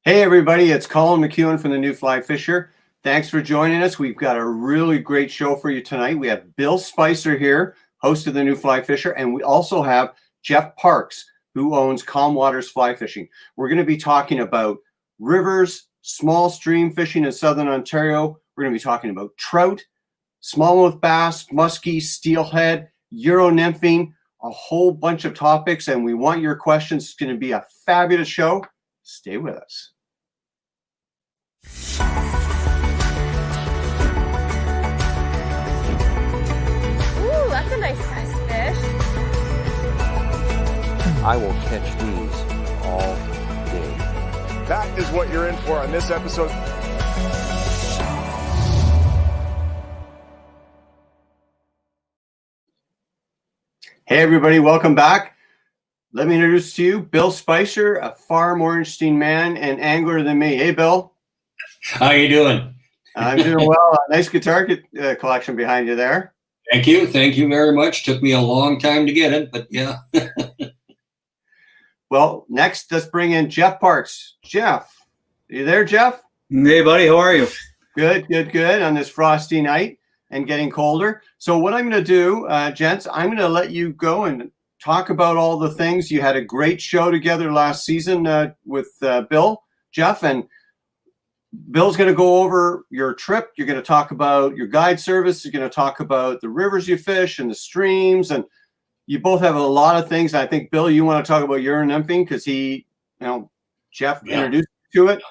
Hey everybody, it's Colin McKeown from the New Fly Fisher. Thanks for joining us. We've got a really great show for you tonight. We have Bill Spicer here, host of the New Fly Fisher, and we also have Jeff Parks, who owns Calmwaters Fly Fishing. We're going to be talking about rivers, small stream fishing in Southern Ontario. We're going to be talking about trout, smallmouth bass, muskie, steelhead, Euro nymphing, a whole bunch of topics, and we want your questions. It's going to be a fabulous show. Stay with us. Ooh, that's a nice sized fish. I will catch these all day. That is what you're in for on this episode. Hey everybody, welcome back. Let me introduce to you Bill Spicer, a far more interesting man and angler than me. Hey Bill. How you doing? I'm doing well. Nice guitar collection behind you there. Thank you. Thank you very much. Took me a long time to get it, but yeah. Well, next, let's bring in Jeff Parks. Jeff, are you there, Jeff? Hey, buddy. How are you? Good, good, good on this frosty night and getting colder. So what I'm going to do, gents, I'm going to let you go and talk about all the things. You had a great show together last season with Bill, Jeff, and Bill's going to go over your trip. You're going to talk about your guide service. You're going to talk about the rivers you fish and the streams. And you both have a lot of things. I think, Bill, you want to talk about Euro nymphing because Jeff introduced you to it.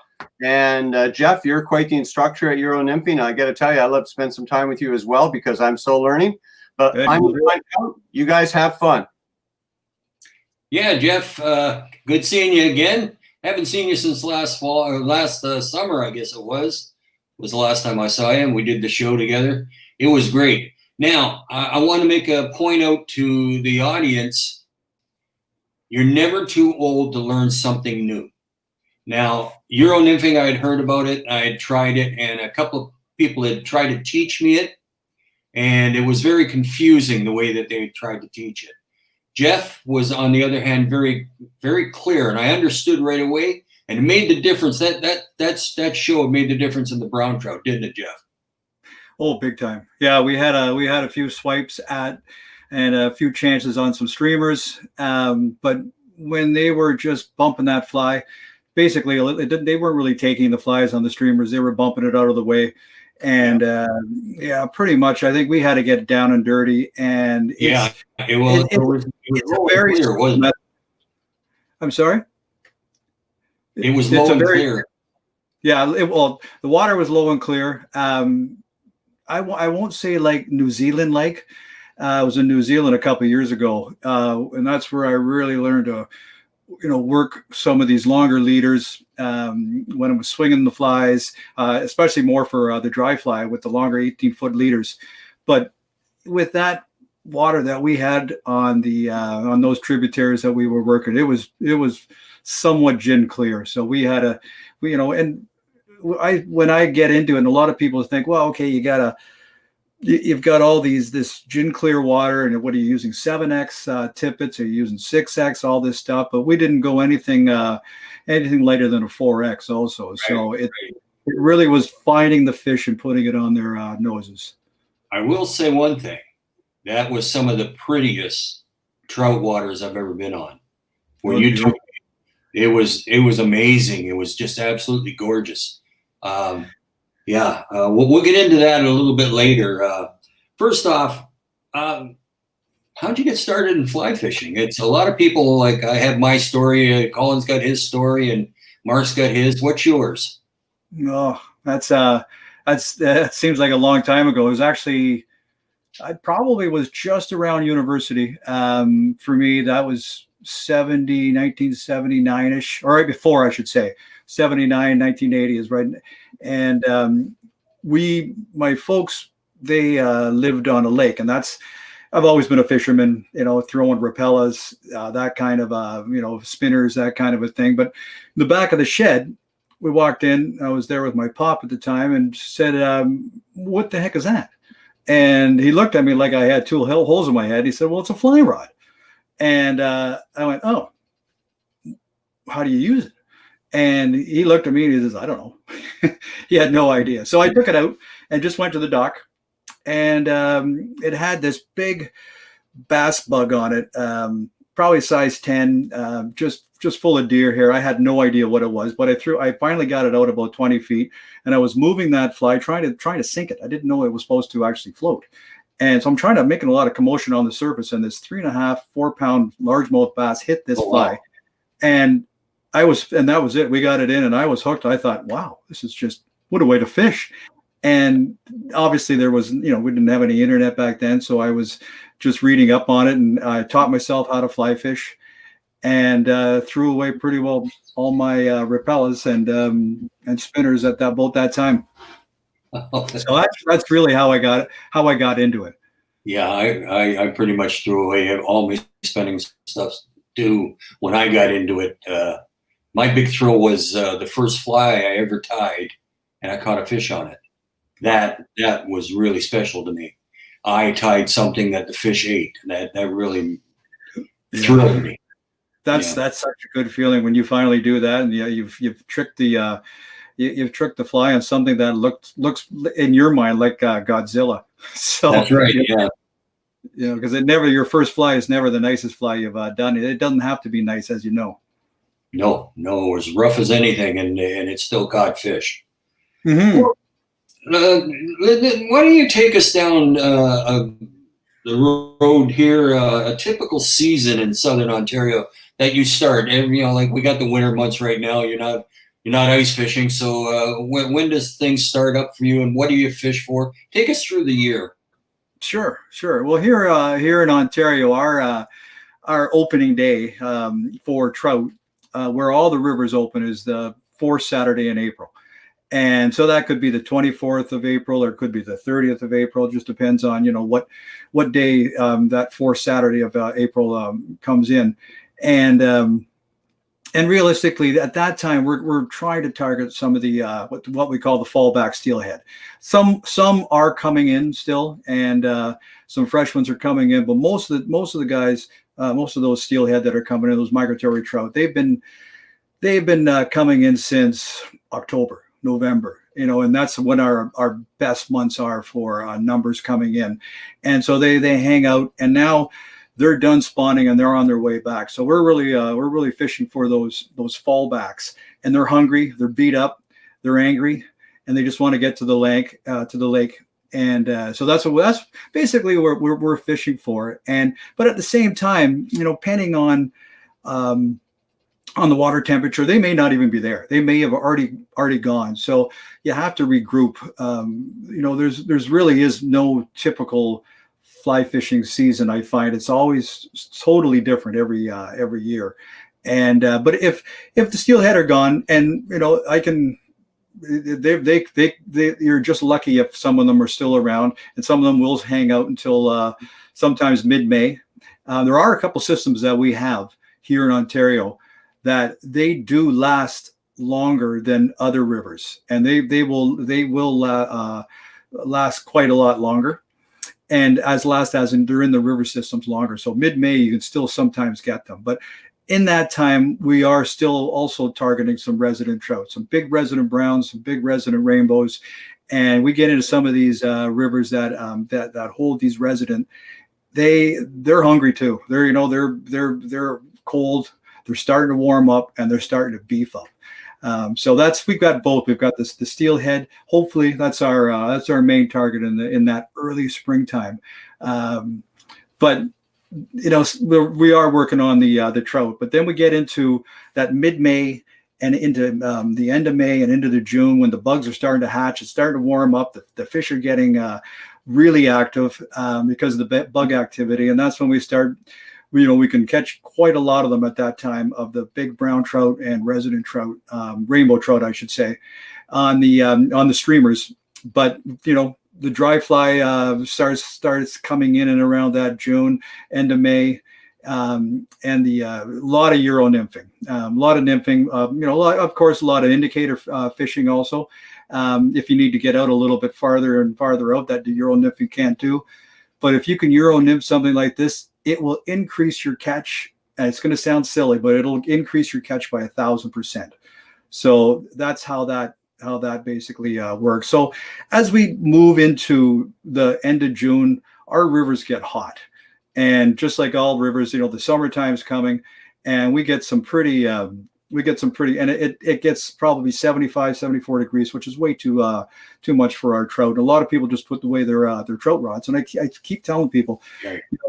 And Jeff, you're quite the instructor at Euro nymphing. I got to tell you, I love to spend some time with you as well because I'm still learning. But I'm going to find out. You guys have fun. Yeah, Jeff, good seeing you again. Haven't seen you since last fall or last summer, I guess it was the last time I saw you, and we did the show together. It was great. Now, I want to make a point out to the audience. You're never too old to learn something new. Now, Euro nymphing, I had heard about it. I had tried it, and a couple of people had tried to teach me it, and it was very confusing the way that they tried to teach it. Jeff was, on the other hand, very, very clear, and I understood right away, and it made the difference. That show made the difference in the brown trout, didn't it, Jeff? Oh, big time. Yeah, we had a few swipes at and a few chances on some streamers, but when they were just bumping that fly, basically they weren't really taking the flies on the streamers. They were bumping it out of the way. And pretty much, I think we had to get down and dirty. And it was very clear, wasn't it? I'm sorry. It was low and clear. Yeah, the water was low and clear. I won't say like New Zealand like. I was in New Zealand a couple of years ago, and that's where I really learned to, work some of these longer leaders when I was swinging the flies, especially more for the dry fly with the longer 18-foot leaders. But with that water that we had on those tributaries that we were working, it was somewhat gin clear. So we had when I get into it, and a lot of people think, well, okay, you've got all this gin clear water, and what are you using? 7X tippets? Are you using 6X? All this stuff, but we didn't go anything lighter than a 4X also. Right, so it really was finding the fish and putting it on their noses. I will say one thing: that was some of the prettiest trout waters I've ever been on. When you took it was amazing. It was just absolutely gorgeous. We'll get into that a little bit later. First off, how'd you get started in fly fishing? It's a lot of people, like I have my story, Colin's got his story, and Mark's got his. What's yours? Oh, that seems like a long time ago. It was actually, I probably was just around university. For me, that was 1979-ish, or right before, I should say. 79, 1980 is right. And my folks, they lived on a lake, and I've always been a fisherman, throwing rappellas, that kind of, spinners, that kind of a thing. But in the back of the shed, we walked in, I was there with my pop at the time, and said, what the heck is that? And he looked at me like I had two holes in my head. He said, well, it's a fly rod. And I went, oh, how do you use it? And he looked at me and he says, I don't know. He had no idea. So I took it out and just went to the dock. And it had this big bass bug on it, probably size 10, just full of deer hair. I had no idea what it was, but I finally got it out about 20 feet, and I was moving that fly, trying to sink it. I didn't know it was supposed to actually float. And so I'm making a lot of commotion on the surface, and this 3.5, 4 pound largemouth bass hit this fly. And that was it. We got it in and I was hooked. I thought, wow, this is just, what a way to fish. And obviously there was, we didn't have any internet back then. So I was just reading up on it, and I taught myself how to fly fish, and threw away pretty well all my repellers and spinners at about that time. So that's really how I got into it. Yeah, I pretty much threw away all my spinning stuff too when I got into it. My big thrill was the first fly I ever tied, and I caught a fish on it. That was really special to me. I tied something that the fish ate. That really thrilled me. That's such a good feeling when you finally do that, and you've tricked the you've tricked the fly on something that looks in your mind like Godzilla. So that's right. Yeah. Because your first fly is never the nicest fly you've done. It doesn't have to be nice, as you know. No, it was rough as anything, and it still caught fish. Mm-hmm. Why don't you take us down the road here? A typical season in Southern Ontario that you start. Like we got the winter months right now. You're not ice fishing. So when does things start up for you, and what do you fish for? Take us through the year. Sure. Well, here in Ontario, our opening day for trout, where all the rivers open, is the fourth Saturday in April. And so that could be the 24th of April, or it could be the 30th of April. It just depends on, what day that fourth Saturday of April comes in. And realistically, at that time, we're trying to target some of the what we call the fallback steelhead. Some are coming in still, and some fresh ones are coming in. But most of the guys, most of those steelhead that are coming in, those migratory trout, they've been coming in since October. November, and that's when our best months are for numbers coming in. And so they hang out, and now they're done spawning and they're on their way back. So we're really fishing for those fallbacks, and they're hungry, they're beat up, they're angry, and they just want to get to the lake. And so that's basically what we're fishing for. But at the same time, depending on the water temperature, they may not even be there. They may have already gone. So you have to regroup. There's really is no typical fly fishing season. I find it's always totally different every year. And but if the steelhead are gone, and I can, you're just lucky if some of them are still around, and some of them will hang out until sometimes mid-May. There are a couple systems that we have here in Ontario that they do last longer than other rivers, and they will last quite a lot longer, and they're in the river systems longer. So mid-May you can still sometimes get them, but in that time we are still also targeting some resident trout, some big resident browns, some big resident rainbows, and we get into some of these rivers that hold these resident. They're hungry too. They're cold. They're starting to warm up, and they're starting to beef up. So we've got both. We've got the steelhead. Hopefully, that's our main target in that early springtime. But we are working on the trout. But then we get into that mid-May and into the end of May and into the June, when the bugs are starting to hatch. It's starting to warm up. The fish are getting really active because of the bug activity, and that's when we start. We can catch quite a lot of them at that time, of the big brown trout and resident trout, rainbow trout, I should say, on the streamers. But the dry fly starts coming in and around that June, end of May, and the lot of Euro nymphing, of course, a lot of indicator fishing also. If you need to get out a little bit farther and farther out, that the Euro nymphing can't do. But if you can Euro nymph something like this, it will increase your catch. And it's going to sound silly, but it'll increase your catch by 1,000%. So that's how that basically works. So as we move into the end of June, our rivers get hot, and just like all rivers, the summertime's coming, and we get some pretty and it gets probably 75, 74 degrees, which is way too much for our trout. And a lot of people just put away their trout rods. And I keep telling people,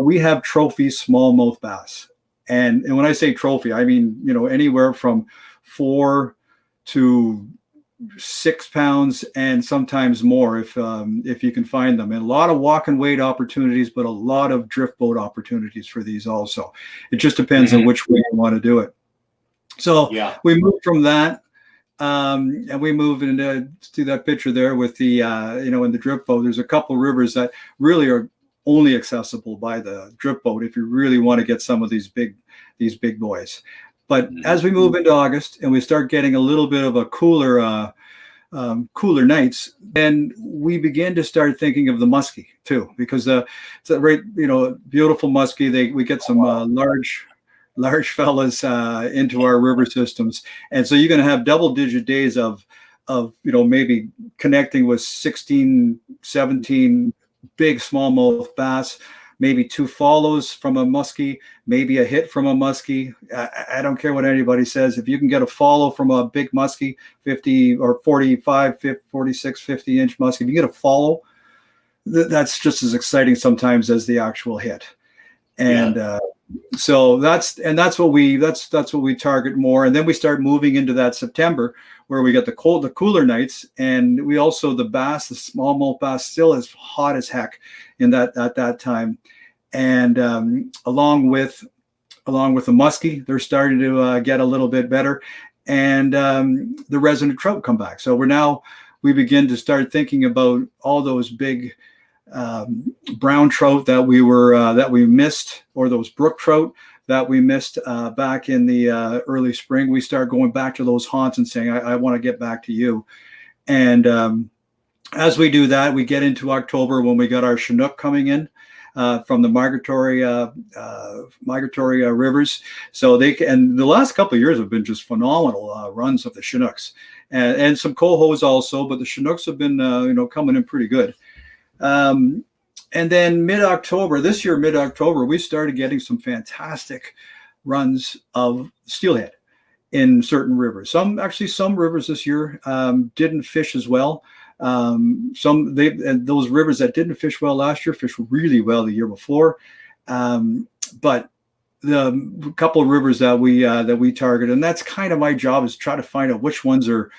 we have trophy smallmouth bass. And when I say trophy, I mean, anywhere from 4 to 6 pounds and sometimes more if you can find them. And a lot of walk and wade opportunities, but a lot of drift boat opportunities for these also. It just depends on which way you want to do it. So we move from that, and we move into that picture there with the in the drift boat. There's a couple rivers that really are only accessible by the drift boat if you really want to get some of these big boys. But as we move into August and we start getting a little bit of a cooler nights, then we begin to start thinking of the muskie too, because it's a great, beautiful muskie. We get some large fellas into our river systems, and so you're going to have double-digit days of maybe connecting with 16, 17 big smallmouth bass, maybe 2 follows from a muskie, maybe a hit from a muskie. I don't care what anybody says. If you can get a follow from a big muskie, 50 or 45, 50, 46, 50-inch muskie, if you get a follow, that's just as exciting sometimes as the actual hit. And so that's what we target more. And then we start moving into that September where we get the cooler nights, and we also the smallmouth bass still is hot as heck at that time. And along with the muskie, they're starting to get a little bit better, and the resident trout come back. So we begin to start thinking about all those big brown trout that we missed, or those brook trout that we missed back in the early spring. We start going back to those haunts and saying, I want to get back to you. And as we do that, we get into October when we got our Chinook coming in from the migratory rivers. So and the last couple of years have been just phenomenal runs of the Chinooks, and some cohos also, but the Chinooks have been coming in pretty good. And then mid-October, we started getting some fantastic runs of steelhead in certain rivers. Some rivers this year didn't fish as well. And those rivers that didn't fish well last year fished really well the year before. But the couple of rivers that we target, and that's kind of my job, is try to find out which ones are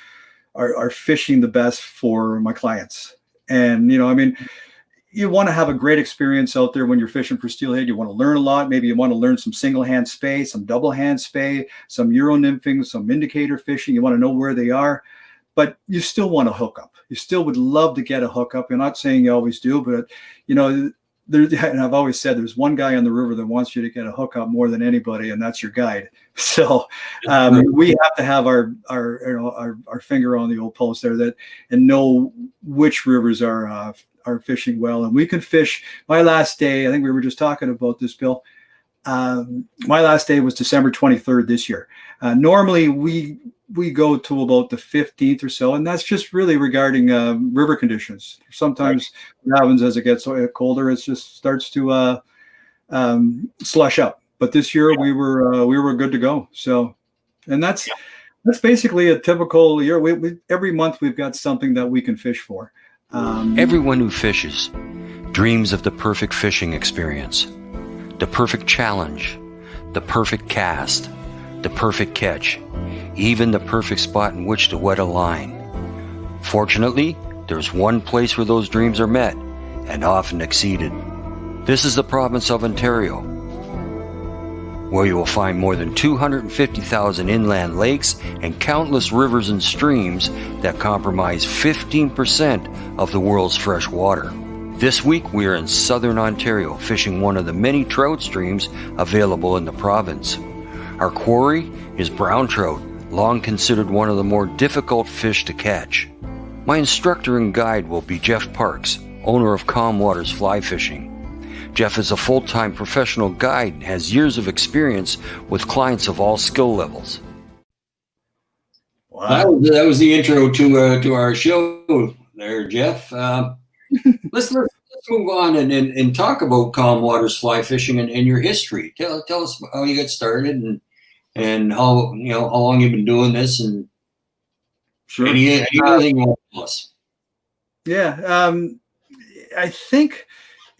fishing the best for my clients. And you want to have a great experience out there when you're fishing for steelhead. You want to learn a lot. Maybe you want to learn some single hand spay, some double hand spay, some Euro nymphing, some indicator fishing. You want to know where they are, but you still want to hook up. You still would love to get a hookup. I'm not saying you always do, but and I've always said there's one guy on the river that wants you to get a hookup more than anybody, and that's your guide. So we have to have our finger on the old pulse there and know which rivers are fishing well. And we can fish. My last day, I think we were just talking about this, Bill. My last day was December 23rd this year. Normally we go to about the 15th or so, and that's just really regarding river conditions. Sometimes what happens as it gets colder, it just starts to slush up. But this year we were good to go. So, and that's basically a typical year. We every month we've got something that we can fish for. Everyone who fishes dreams of the perfect fishing experience, the perfect challenge, the perfect cast, the perfect catch, even the perfect spot in which to wet a line. Fortunately, there's one place where those dreams are met and often exceeded. This is the province of Ontario, where you will find more than 250,000 inland lakes and countless rivers and streams that comprise 15% of the world's fresh water. This week we are in southern Ontario fishing one of the many trout streams available in the province. Our quarry is brown trout, long considered one of the more difficult fish to catch. My instructor and guide will be Jeff Parks, owner of Calmwaters Fly Fishing. Jeff is a full-time professional guide and has years of experience with clients of all skill levels. Wow. That was the intro to our show there, Jeff. Let's move on and talk about Calmwaters fly fishing and your history. Tell us how you got started and how how long you've been doing this and Sure. anything you want to tell us. Yeah. I think,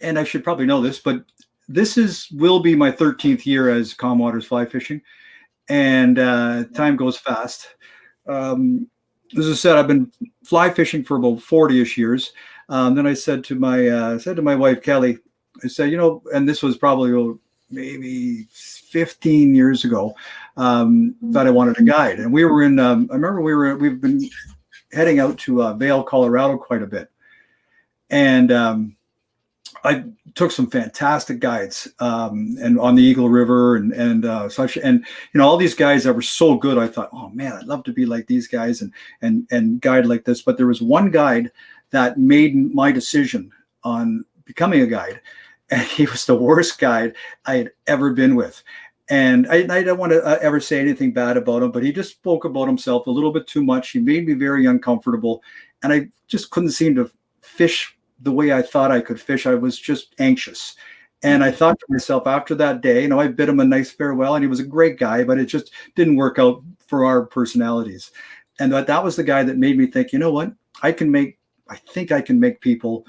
and I should probably know this, but this will be my 13th year as Calmwaters fly fishing, and time goes fast. As I said, I've been fly fishing for about 40-ish years. Then I said to my wife Kelly, I said, and this was probably maybe 15 years ago, that I wanted a guide, and we were in. I remember we've been heading out to Vail, Colorado, quite a bit, and I took some fantastic guides, and on the Eagle River and such, and all these guys that were so good. I thought, oh man, I'd love to be like these guys and guide like this. But there was one guide that made my decision on becoming a guide, and he was the worst guide I had ever been with. And I don't want to ever say anything bad about him, but he just spoke about himself a little bit too much. He made me very uncomfortable, and I just couldn't seem to fish the way I thought I could fish. I was just anxious. And I thought to myself after that day, I bid him a nice farewell, and he was a great guy, but it just didn't work out for our personalities. And that was the guy that made me think, you know what, I think I can make people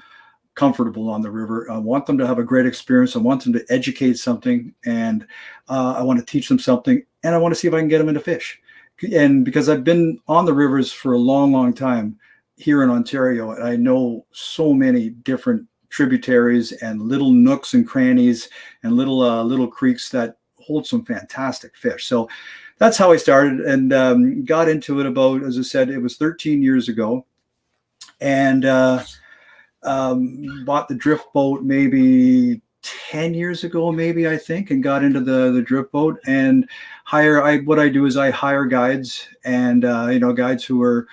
comfortable on the river. I want them to have a great experience. I want them to educate something, and I want to teach them something, and I want to see if I can get them into fish. And because I've been on the rivers for a long, long time here in Ontario, and I know so many different tributaries and little nooks and crannies and little creeks that hold some fantastic fish. So that's how I started, and got into it about, as I said, it was 13 years ago, and bought the drift boat maybe 10 years ago, maybe, I think, and got into the drift boat and what I do is I hire guides, and guides who are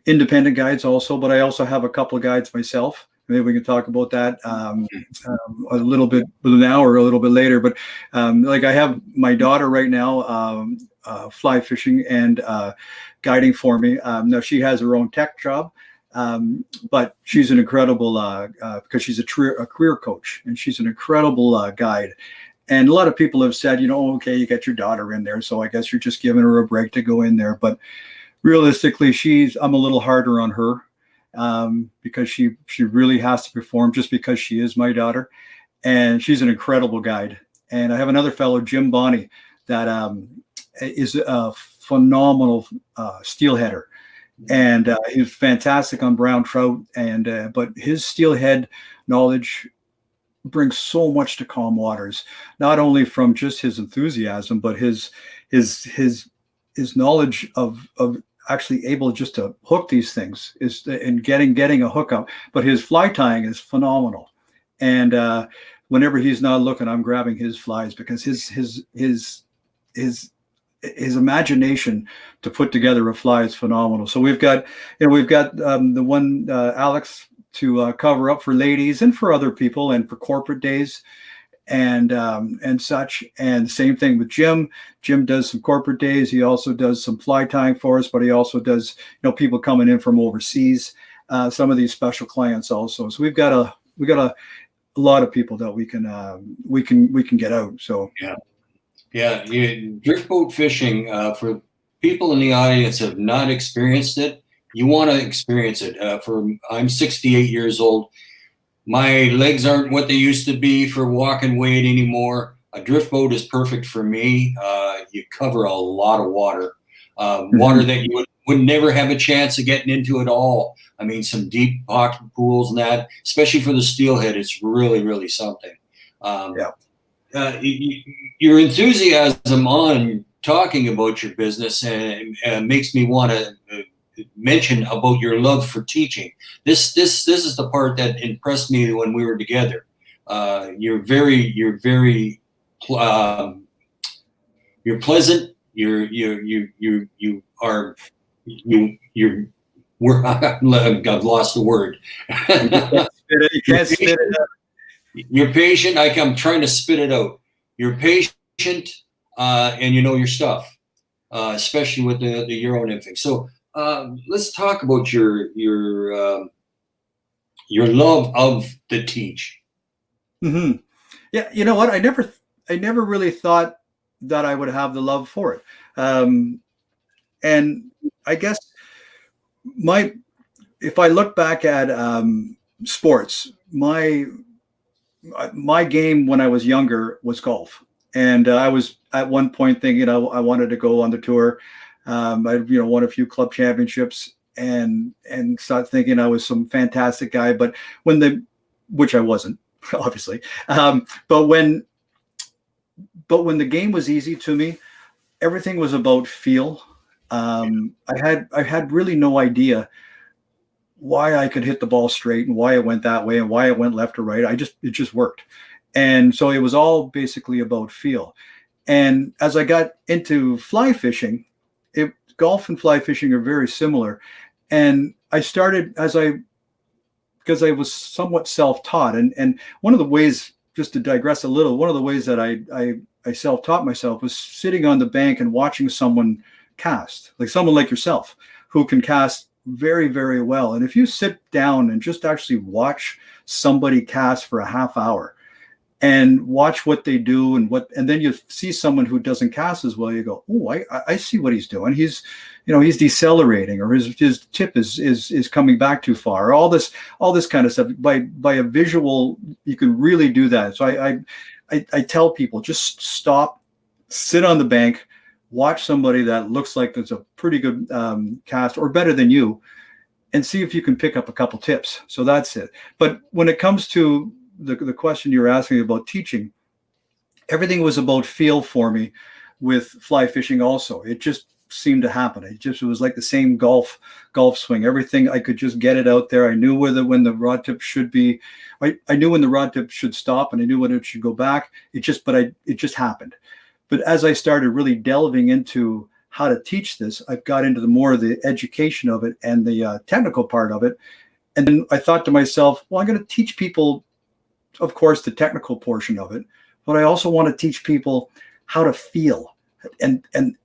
independent guides also, but I also have a couple of guides myself. Maybe we can talk about that a little bit now or a little bit later. But like I have my daughter right now fly fishing and guiding for me. Now she has her own tech job, but she's an incredible because she's a career coach, and she's an incredible guide. And a lot of people have said, okay, you got your daughter in there, so I guess you're just giving her a break to go in there. But realistically, I'm a little harder on her because she really has to perform just because she is my daughter, and she's an incredible guide. And I have another fellow, Jim Bonney, that is a phenomenal steelheader, and he's fantastic on brown trout. And but his steelhead knowledge brings so much to Calmwaters, not only from just his enthusiasm, but his knowledge of actually able just to hook these things and getting a hookup. But his fly tying is phenomenal, and whenever he's not looking, I'm grabbing his flies because his imagination to put together a fly is phenomenal. So we've got the one Alex to cover up for ladies and for other people and for corporate days and such. And same thing with Jim. Jim does some corporate days. He also does some fly tying for us, but he also does, people coming in from overseas, some of these special clients also. So we've got a lot of people that we can get out. So yeah. Drift boat fishing, for people in the audience have not experienced it, you want to experience it. I'm 68 years old. My legs aren't what they used to be for walking weight anymore. A drift boat is perfect for me. You cover a lot of water, water that you would never have a chance of getting into at all. I mean, some deep pocket pools and that, especially for the steelhead, it's really, really something. Your enthusiasm on talking about your business makes me want to mention about your love for teaching. This is the part that impressed me when we were together. You're pleasant. I've lost the word. You can't spit it out. You're patient. I'm trying to spit it out. You're patient, and you know your stuff. especially with the Euro nymphing. So let's talk about your love of the teach. Mm-hmm. Yeah, you know what? I never really thought that I would have the love for it. And I guess if I look back at sports, my game when I was younger was golf, and I was at one point thinking I wanted to go on the tour. I won a few club championships and start thinking I was some fantastic guy. But which I wasn't, obviously. But when the game was easy to me, everything was about feel. I had really no idea why I could hit the ball straight and why it went that way and why it went left or right. It just worked. And so it was all basically about feel. And as I got into fly fishing, golf and fly fishing are very similar. And I started because I was somewhat self-taught. And one of the ways, just to digress a little, one of the ways that I self-taught myself was sitting on the bank and watching someone cast, like someone like yourself who can cast very, very well. And if you sit down and just actually watch somebody cast for a half hour and watch what they do and then you see someone who doesn't cast as well, you go, oh, I see what he's doing. He's decelerating, or his tip is coming back too far, all this kind of stuff. By a visual, you can really do that. So I tell people, just stop, sit on the bank, watch somebody that looks like there's a pretty good cast or better than you, and see if you can pick up a couple tips. So that's it. But when it comes to the question you're asking about teaching, everything was about feel for me with fly fishing also. It just seemed to happen. It was like the same golf swing. Everything, I could just get it out there. I knew when the rod tip should be, I knew when the rod tip should stop, and I knew when it should go back. It just happened. But as I started really delving into how to teach this, I got into more of the education of it and the technical part of it. And then I thought to myself, well, I'm going to teach people, of course, the technical portion of it, but I also want to teach people how to feel. And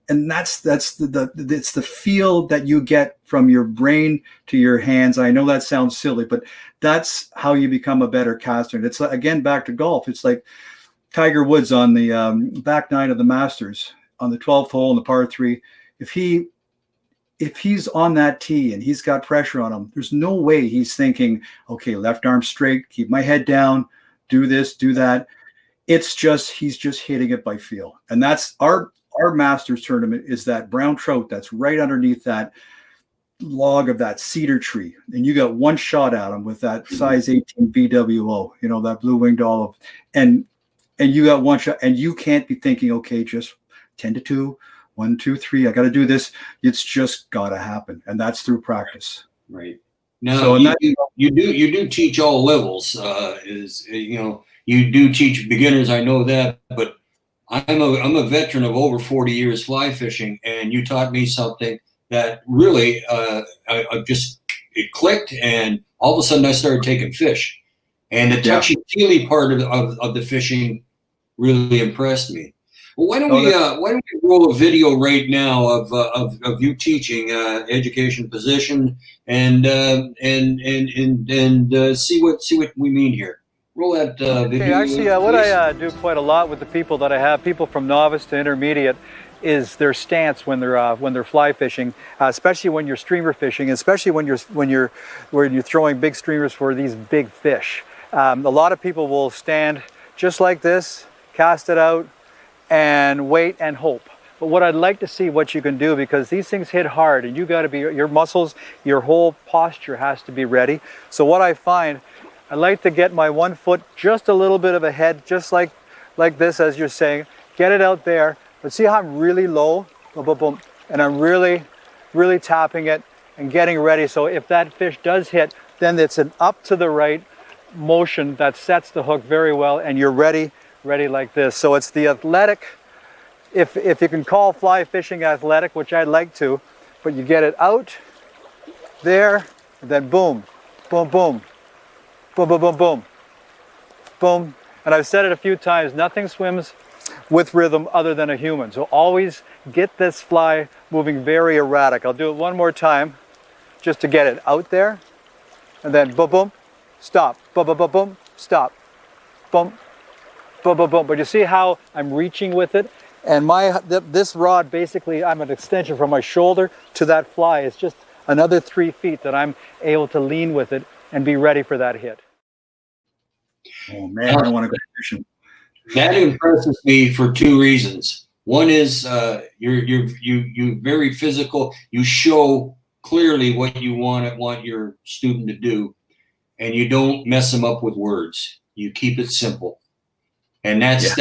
that's the feel that you get from your brain to your hands. I know that sounds silly, but that's how you become a better caster. And it's, again, back to golf. It's like Tiger Woods on the back nine of the Masters on the 12th hole in the par 3. If he's on that tee and he's got pressure on him, there's no way he's thinking, okay, left arm straight, keep my head down, do this, do that. It's just, he's just hitting it by feel. And that's our Masters tournament, is that brown trout that's right underneath that log of that cedar tree. And you got one shot at him with that size 18 BWO, that blue-winged olive. And you got one shot, and you can't be thinking, okay, just 10-2, 1, 2, 3, I got to do this. It's just got to happen. And that's through practice. Right. Now, so you do teach all levels. You do teach beginners. I know that, but I'm a veteran of over 40 years fly fishing, and you taught me something that really it clicked, and all of a sudden I started taking fish, and the touchy-feely part of the fishing really impressed me. Well, why don't we roll a video right now of you teaching education position and see what we mean here. Roll that video. Okay, actually, what I do quite a lot with the people that I have, people from novice to intermediate, is their stance when they're fly fishing, especially when you're streamer fishing, especially when you're throwing big streamers for these big fish. A lot of people will stand just like this, cast it out, and wait and hope. But what I'd like to see what you can do, because these things hit hard, and you got to be, your muscles, your whole posture has to be ready. So what I find, I like to get my 1 foot just a little bit of a head, just like this, as you're saying. Get it out there, but see how I'm really low, boom, boom, boom, and I'm really, really tapping it and getting ready. So if that fish does hit, then it's an up to the right motion that sets the hook very well, and you're ready like this. So it's the athletic, if you can call fly fishing athletic, which I'd like to, but you get it out there, and then boom, boom, boom, boom, boom, boom, boom, boom. And I've said it a few times, nothing swims with rhythm other than a human. So always get this fly moving very erratic. I'll do it one more time just to get it out there. And then boom, boom, stop, boom, boom, boom, boom, stop, boom, boom, boom, boom. But you see how I'm reaching with it? And this rod, basically, I'm an extension from my shoulder to that fly. It's just another 3 feet that I'm able to lean with it and be ready for that hit. Oh man, I want to go fishing. That impresses me for 2 reasons. One is you're very physical. You show clearly what you want your student to do, and you don't mess them up with words. You keep it simple, and that's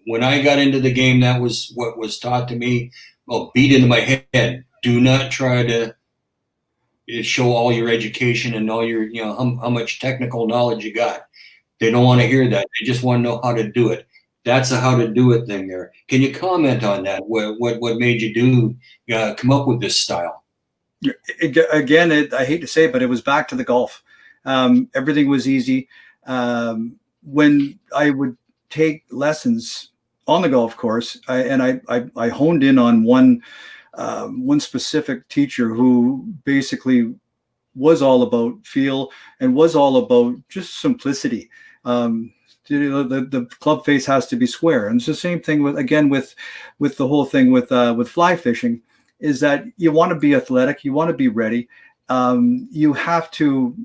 when I got into the game. That was what was taught to me. Well, beat into my head. Do not try to show all your education and all your how much technical knowledge you got. They don't want to hear that. They just want to know how to do it. That's a how to do it thing there. Can you comment on that? What made you come up with this style? Again, I hate to say it, but it was back to the golf. Everything was easy. When I would take lessons on the golf course, I honed in on one specific teacher who basically was all about feel and was all about just simplicity. The club face has to be square, and it's the same thing with the whole thing with fly fishing. Is that you want to be athletic, you want to be ready. You have to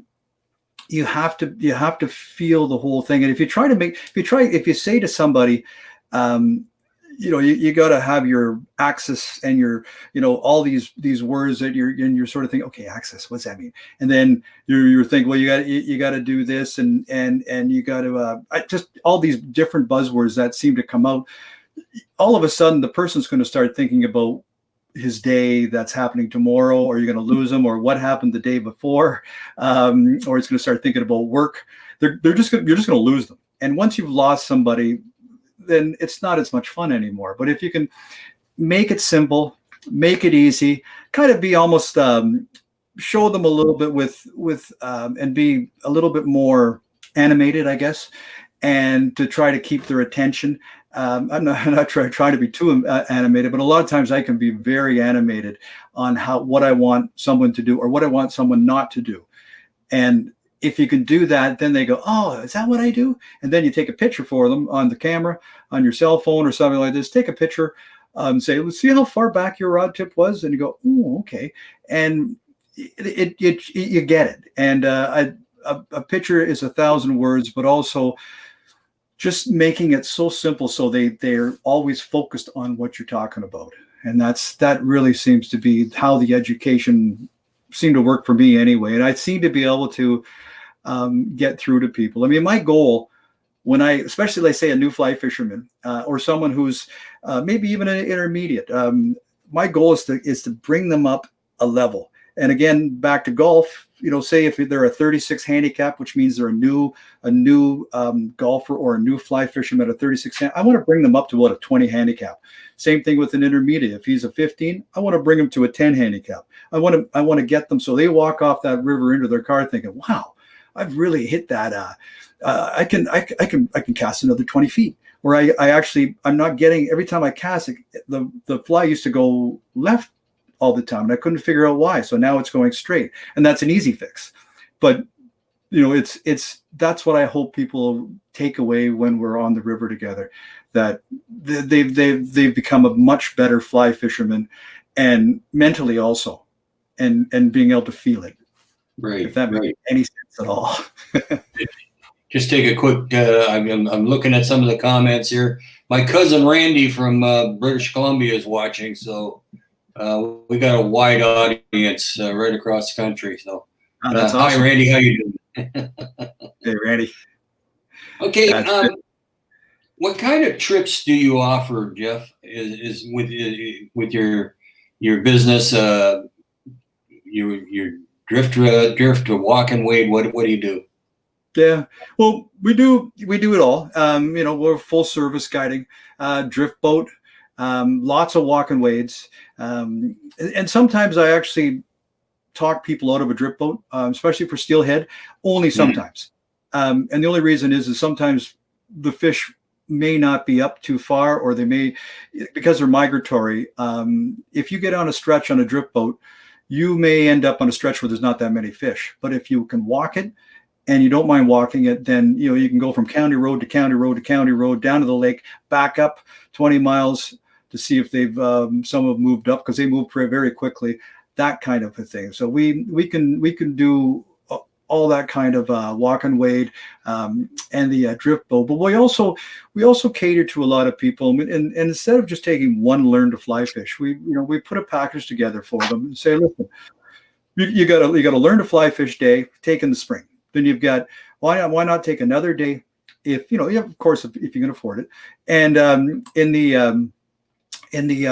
feel the whole thing. And if you say to somebody, you got to have your axis and your, all these words that you're sort of thinking, okay, axis, what's that mean? And then you're thinking, well, you got to do this and you got to just all these different buzzwords that seem to come out. All of a sudden, the person's going to start thinking about his day that's happening tomorrow, or you're going to lose them, or what happened the day before, or it's going to start thinking about work. You're just going to lose them. And once you've lost somebody, then it's not as much fun anymore. But if you can make it simple, make it easy, kind of be almost show them a little bit with and be a little bit more animated, I guess, and to try to keep their attention. I'm not trying to be too animated, but a lot of times I can be very animated on what I want someone to do or what I want someone not to do. And if you can do that, then they go, oh, is that what I do? And then you take a picture for them on the camera, on your cell phone or something like this. Take a picture, say, let's see how far back your rod tip was. And you go, oh, okay. And you get it. And a picture is 1,000 words, but also just making it so simple so they're always focused on what you're talking about. And that really seems to be how the education seemed to work for me anyway. And I seem to be able to get through to people. I mean, my goal when especially let's say a new fly fisherman or someone who's maybe even an intermediate, my goal is to bring them up a level. And again, back to golf, say if they're a 36 handicap, which means they're a new golfer or a new fly fisherman at a 36, I want to bring them up to a 20 handicap. Same thing with an intermediate. If he's a 15, I want to bring him to a 10 handicap. I want to get them so they walk off that river into their car thinking, wow, I've really hit that. I can cast another 20 feet. Where I'm not getting, every time I cast it, the fly used to go left all the time, and I couldn't figure out why. So now it's going straight, and that's an easy fix. But that's what I hope people take away when we're on the river together, that they've become a much better fly fisherman, and mentally also, and being able to feel it. Right. If that makes any sense at all. Just take a quick. I'm looking at some of the comments here. My cousin Randy from British Columbia is watching, so. We got a wide audience right across the country. So, that's awesome. Hi, Randy. How you doing? Hey, Randy. Okay. What kind of trips do you offer, Jeff? Is with your business? Your drift to walk and wade. What do you do? Yeah. Well, we do it all. We're full service guiding, drift boat. Lots of walk and wades. And sometimes I actually talk people out of a drift boat, especially for steelhead, only sometimes. And the only reason is sometimes the fish may not be up too far, or they may, because they're migratory. If you get on a stretch on a drift boat, you may end up on a stretch where there's not that many fish. But if you can walk it and you don't mind walking it, then you can go from county road to county road to county road down to the lake, back up 20 miles to see if they've some have moved up, because they move very quickly. That kind of a thing. So we can do all that kind of walk and wade and the drift boat. But we also cater to a lot of people, and instead of just taking one learn to fly fish, we put a package together for them and say, listen, you got to learn to fly fish day, take in the spring. Then you've got why not take another day if of course if you can afford it, and in the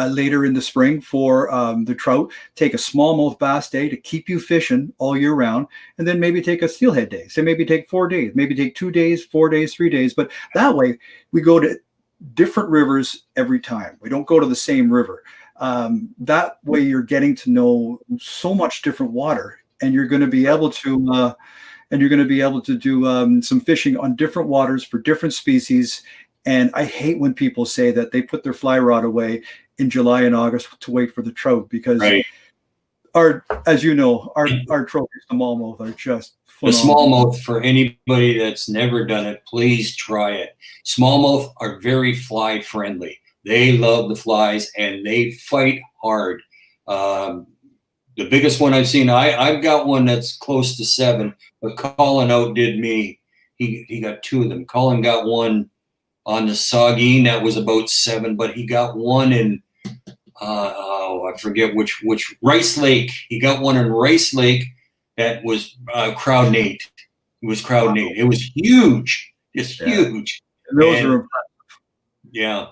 later in the spring for the trout, take a smallmouth bass day to keep you fishing all year round, and then maybe take a steelhead day. So maybe take 4 days, maybe take 2 days, 4 days, 3 days. But that way we go to different rivers every time. We don't go to the same river. That way you're getting to know so much different water, and you're going to be able to do some fishing on different waters for different species. And I hate when people say that they put their fly rod away in July and August to wait for the trout, because as you know, our trophies, the smallmouth, are just phenomenal. The smallmouth, for anybody that's never done it, please try it. Smallmouth are very fly friendly. They love the flies and they fight hard. The biggest one I've seen, I've got one that's close to 7, but Colin outdid me. He got 2 of them. Colin got one on the Saugeen that was about 7, but he got one in I forget which Rice Lake. He got one in Rice Lake that was crownate. It was crownate. It was huge, just huge. And those are impressive. Yeah,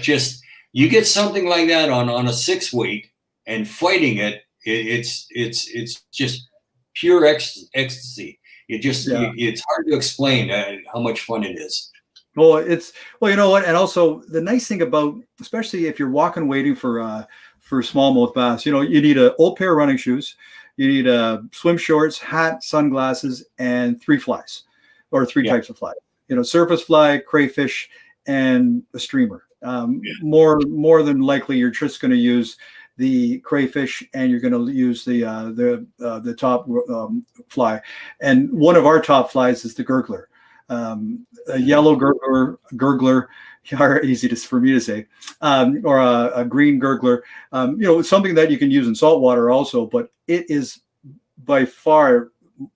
just you get something like that on a 6-weight and fighting it. It's just pure ecstasy. It's hard to explain how much fun it is. Well, you know what, and also the nice thing about, especially if you're walking waiting for smallmouth bass, you need an old pair of running shoes, you need swim shorts, hat, sunglasses, and 3 flies, or 3 types of flies. Surface fly, crayfish, and a streamer. More than likely, you're just going to use the crayfish, and you're going to use the top fly. And one of our top flies is the gurgler. A yellow gurgler, easy for me to say, or a green gurgler. Something that you can use in saltwater also, but it is by far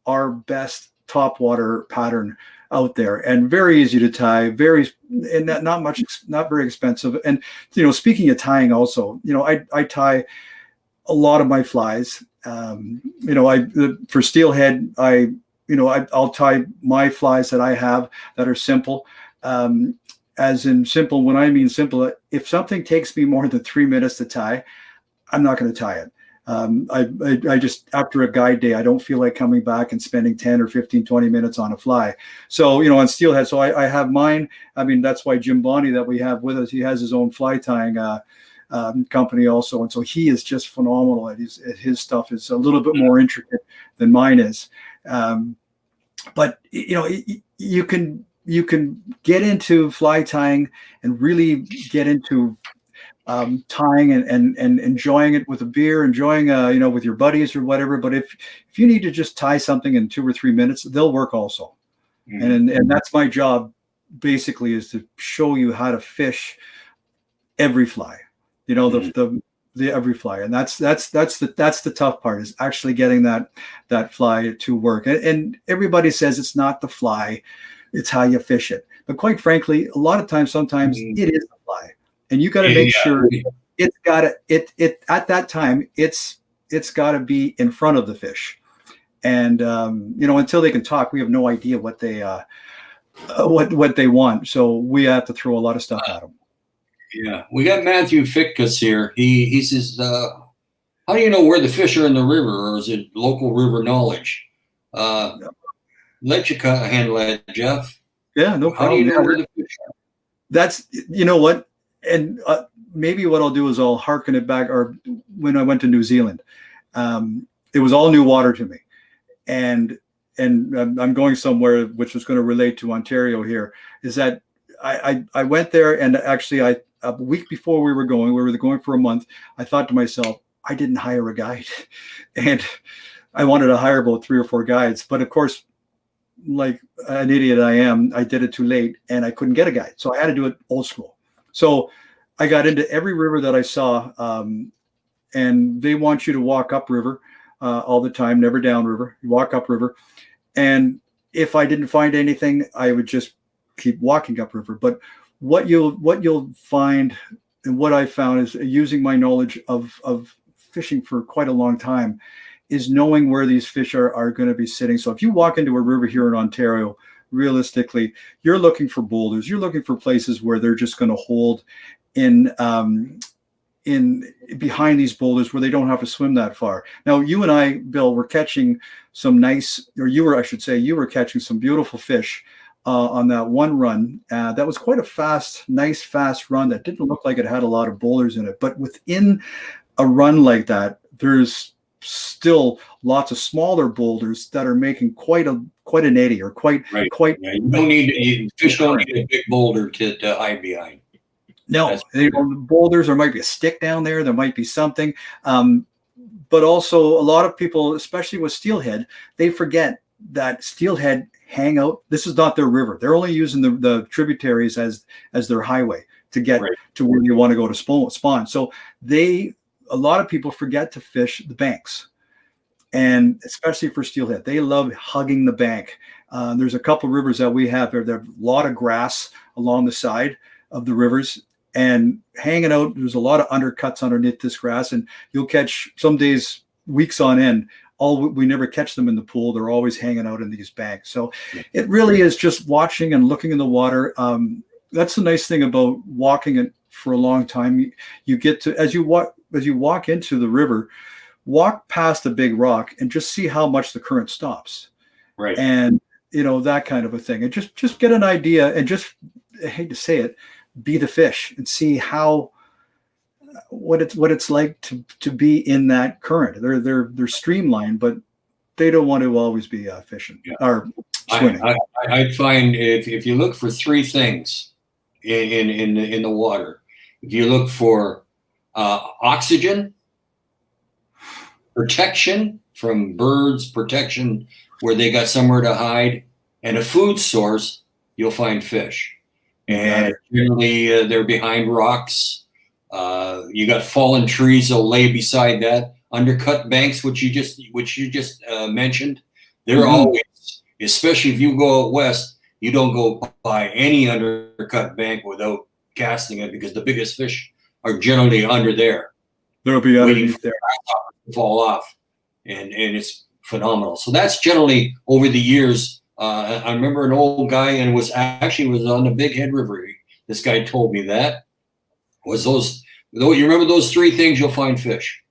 our best topwater pattern out there, and very easy to tie, not very expensive. And speaking of tying, also, I tie a lot of my flies. For steelhead, I'll tie my flies that I have that are simple. As in simple, when I mean simple, if something takes me more than 3 minutes to tie, I'm not going to tie it. I just, after a guide day, I don't feel like coming back and spending 10 or 15, 20 minutes on a fly. So, on steelhead, so I have mine. I mean, that's why Jim Bonney that we have with us, he has his own fly tying company also. And so he is just phenomenal at his stuff is a little bit more intricate than mine is. But you can get into fly tying and really get into tying and enjoying it with a beer, enjoying with your buddies or whatever. But if you need to just tie something in 2 or 3 minutes, they'll work also. And that's my job basically, is to show you how to fish every fly, the every fly. And that's the tough part, is actually getting that fly to work. And everybody says it's not the fly, it's how you fish it. But quite frankly, a lot of times, sometimes it is the fly, and you got to make sure it's got to at that time it's got to be in front of the fish. And until they can talk, we have no idea what they want. So we have to throw a lot of stuff at them. Yeah, we got Matthew Fickus here. He says, how do you know where the fish are in the river, or is it local river knowledge? Let you handle that, Jeff. Yeah, no problem. How do you know where the fish are? That's, what, and maybe what I'll do is I'll harken it back, or when I went to New Zealand, it was all new water to me. And I'm going somewhere which is going to relate to Ontario here, is that I went there, and actually a week before we were going for a month, I thought to myself, I didn't hire a guide. And I wanted to hire about 3 or 4 guides. But of course, like an idiot I am, I did it too late and I couldn't get a guide. So I had to do it old school. So I got into every river that I saw, and they want you to walk upriver all the time, never downriver. You walk upriver. And if I didn't find anything, I would just keep walking upriver. But what you'll find, and what I found, is using my knowledge of fishing for quite a long time, is knowing where these fish are going to be sitting. So if you walk into a river here in Ontario, realistically, you're looking for boulders. You're looking for places where they're just going to hold in behind these boulders, where they don't have to swim that far. Now, you and I, Bill, were catching some nice, or you were, I should say, you were catching some beautiful fish on that one run. That was quite a nice fast run that didn't look like it had a lot of boulders in it. But within a run like that, there's still lots of smaller boulders that are making quite an eddy, or quite. Yeah, you don't need fish don't need a big boulder to hide behind. No, boulders, there might be a stick down there. There might be something. But also, a lot of people, especially with steelhead, they forget that steelhead hang out. This is not their river. They're only using the tributaries as their highway to get to where you want to go to spawn. So a lot of people forget to fish the banks. And especially for steelhead, they love hugging the bank. There's a couple of rivers that we have there. There's a lot of grass along the side of the rivers, and hanging out. There's a lot of undercuts underneath this grass, and you'll catch some days, weeks on end. We never catch them in the pool. They're always hanging out in these banks. So it really is just watching and looking in the water. That's the nice thing about walking it for a long time. You get to, as you walk into the river, walk past a big rock and just see how much the current stops. Right. And that kind of a thing. And just get an idea, and just, I hate to say it, be the fish and see what it's like to be in that current. They're streamlined, but they don't want to always be fishing or swimming. I find if you look for 3 things in the water, if you look for oxygen, protection from birds, protection where they got somewhere to hide, and a food source, you'll find fish. And generally they're behind rocks. You got fallen trees that'll lay beside that. Undercut banks, which you just mentioned, they're always, especially if you go out west, you don't go by any undercut bank without casting it, because the biggest fish are generally under there. There'll be waiting for there to fall off, and it's phenomenal. So that's generally over the years. I remember an old guy, and was on the Big Head River. This guy told me that was you remember those 3 things, you'll find fish.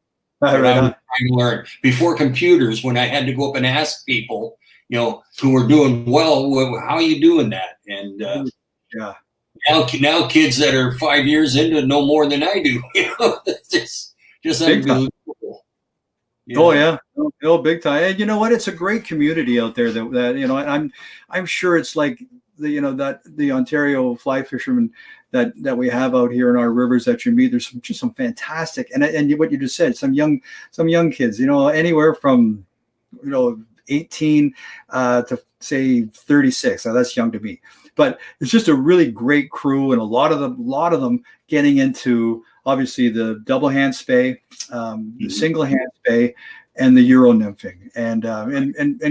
Right. I was trying to learn before computers, when I had to go up and ask people, who were doing well, how are you doing that? And now kids that are 5 years into it know more than I do. It's just unbelievable. Oh yeah, big time. And you know what? It's a great community out there. That I'm sure it's like the Ontario fly fishermen that we have out here in our rivers that you meet. There's just some fantastic, and what you just said, some young kids. Anywhere from 18 to say 36. Now that's young to me, but it's just a really great crew, and a lot of them getting into, obviously, the double hand spay, the single hand spay, and the Euro nymphing, and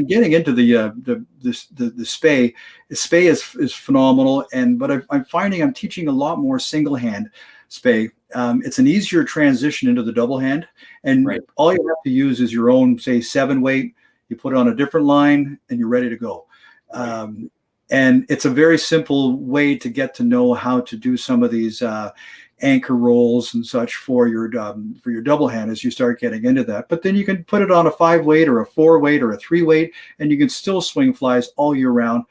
getting into the spay. Spay is phenomenal, but I'm finding I'm teaching a lot more single hand spay. It's an easier transition into the double hand, and all you have to use is your own, say, 7 weight. You put it on a different line, and you're ready to go. And it's a very simple way to get to know how to do some of these anchor rolls and such for your double hand as you start getting into that. But then you can put it on a 5 weight or a 4 weight or a 3 weight, and you can still swing flies all year round.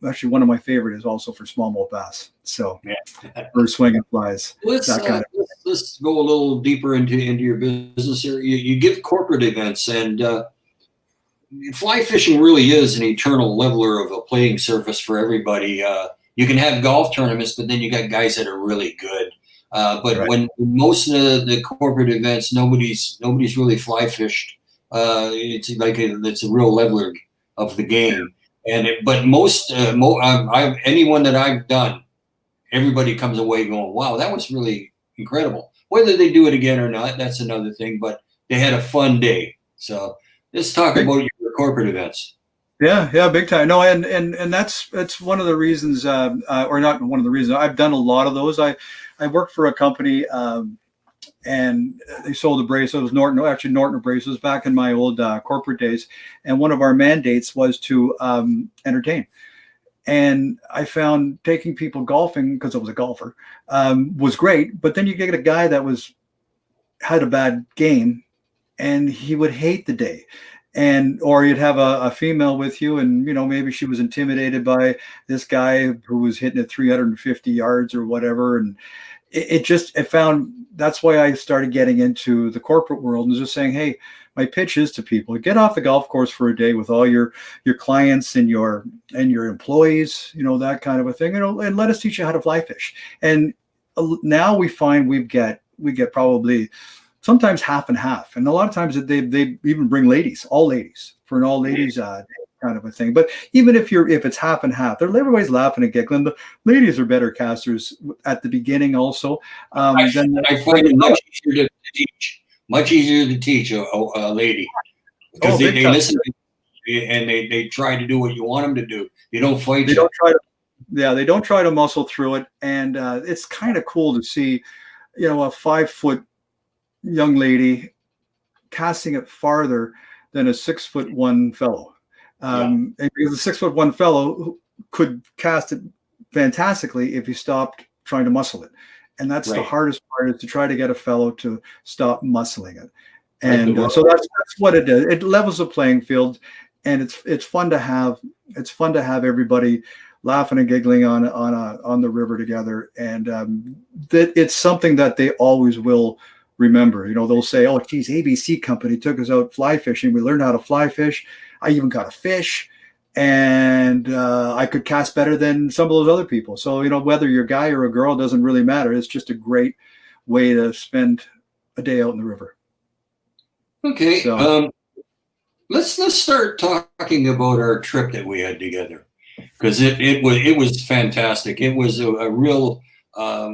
Actually, one of my favorite is also for smallmouth bass. So for swinging flies. Let's go a little deeper into your business here. You give corporate events, and fly fishing really is an eternal leveler of a playing surface for everybody. you can have golf tournaments, but then you got guys that are really good. But Right. when most of the corporate events, nobody's really fly fished. It's like it's a real leveler of the game. But most anyone that I've done, everybody comes away going, "Wow, that was really incredible." Whether they do it again or not, that's another thing. But they had a fun day. So let's talk about your corporate events. Yeah, big time. No, and that's one of the reasons, or not one of the reasons. I've done a lot of those. I worked for a company, and they sold the bracelets. Norton bracelets back in my old corporate days. And one of our mandates was to entertain. And I found taking people golfing, because I was a golfer, was great. But then you get a guy that had a bad game, and he would hate the day. Or you'd have a female with you, and maybe she was intimidated by this guy who was hitting it 350 yards or whatever, and that's why I started getting into the corporate world and just saying, hey, my pitch is to people: get off the golf course for a day with all your clients and your employees, that kind of a thing, and let us teach you how to fly fish. And now we find we get probably sometimes half and half, and a lot of times they even bring all ladies for an all ladies kind of a thing. But even if it's half and half, everybody's laughing and giggling. The ladies are better casters at the beginning also. I find it much easier to teach a lady, because they listen to you and they try to do what you want them to do. They don't fight. They don't try to muscle through it, and it's kind of cool to see, a 5-foot young lady casting it farther than a 6'1" fellow. And because the 6'1" fellow could cast it fantastically if he stopped trying to muscle it. And that's the hardest part, is to try to get a fellow to stop muscling it. And so that's what it does. It levels the playing field, and it's fun to have. It's fun to have everybody laughing and giggling on the river together. And that it's something that they always will remember. They'll say, "Oh, geez, ABC company took us out fly fishing. We learned how to fly fish. I even got a fish, and I could cast better than some of those other people." So, whether you're a guy or a girl, doesn't really matter. It's just a great way to spend a day out in the river. Okay. So, let's start talking about our trip that we had together, because it was fantastic. It was a real.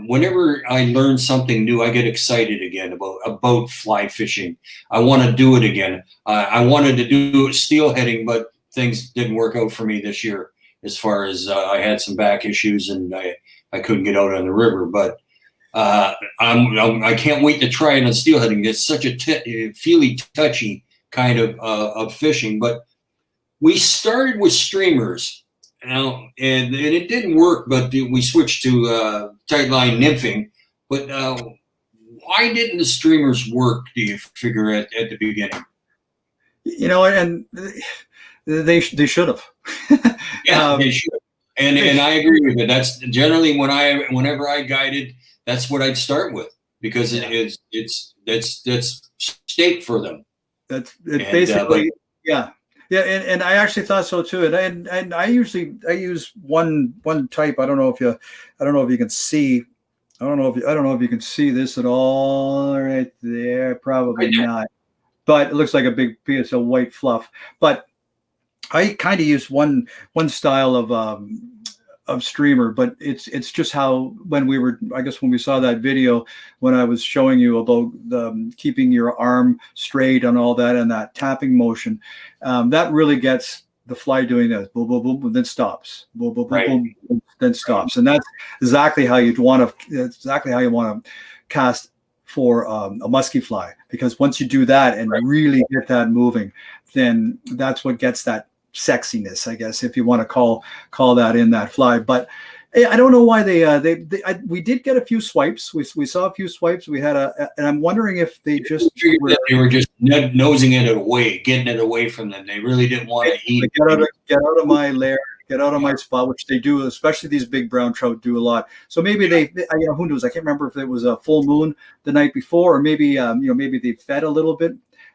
Whenever I learn something new, I get excited again about fly fishing. I want to do it again. I wanted to do steelheading, but things didn't work out for me this year, as far as I had some back issues and I couldn't get out on the river. But I can't wait to try it on steelheading. It's such a feely, touchy kind of fishing. But we started with streamers. Now, and it didn't work, but we switched to tight line nymphing. But why didn't the streamers work, do you figure, at the beginning? And they should have. Yeah, they should. And I agree with you. That's generally whenever I guided, that's what I'd start with, because that's state for them. Basically, yeah. Yeah, and I actually thought so too. And I use one type. I don't know if you can see. I don't know if you can see this at all right there. Probably not. But it looks like a big piece of white fluff. But I kind of use one style of streamer, but it's just how when we saw that video, when I was showing you about keeping your arm straight and all that, and that tapping motion, that really gets the fly doing this, boom, boom, boom, then stops, boom, boom, boom, boom, then stops, and that's exactly how you want to cast for a musky fly, because once you do that and really get that moving, then that's what gets that sexiness, I guess, if you want to call that in that fly. But I don't know why we did get a few swipes. We saw a few swipes. We had and I'm wondering if they just they were just nosing it away, getting it away from them. They really didn't want to eat. Get out of my lair, get out of my spot, which they do, especially these big brown trout do a lot. So maybe they who knows? I can't remember if it was a full moon the night before, or maybe maybe they fed a little bit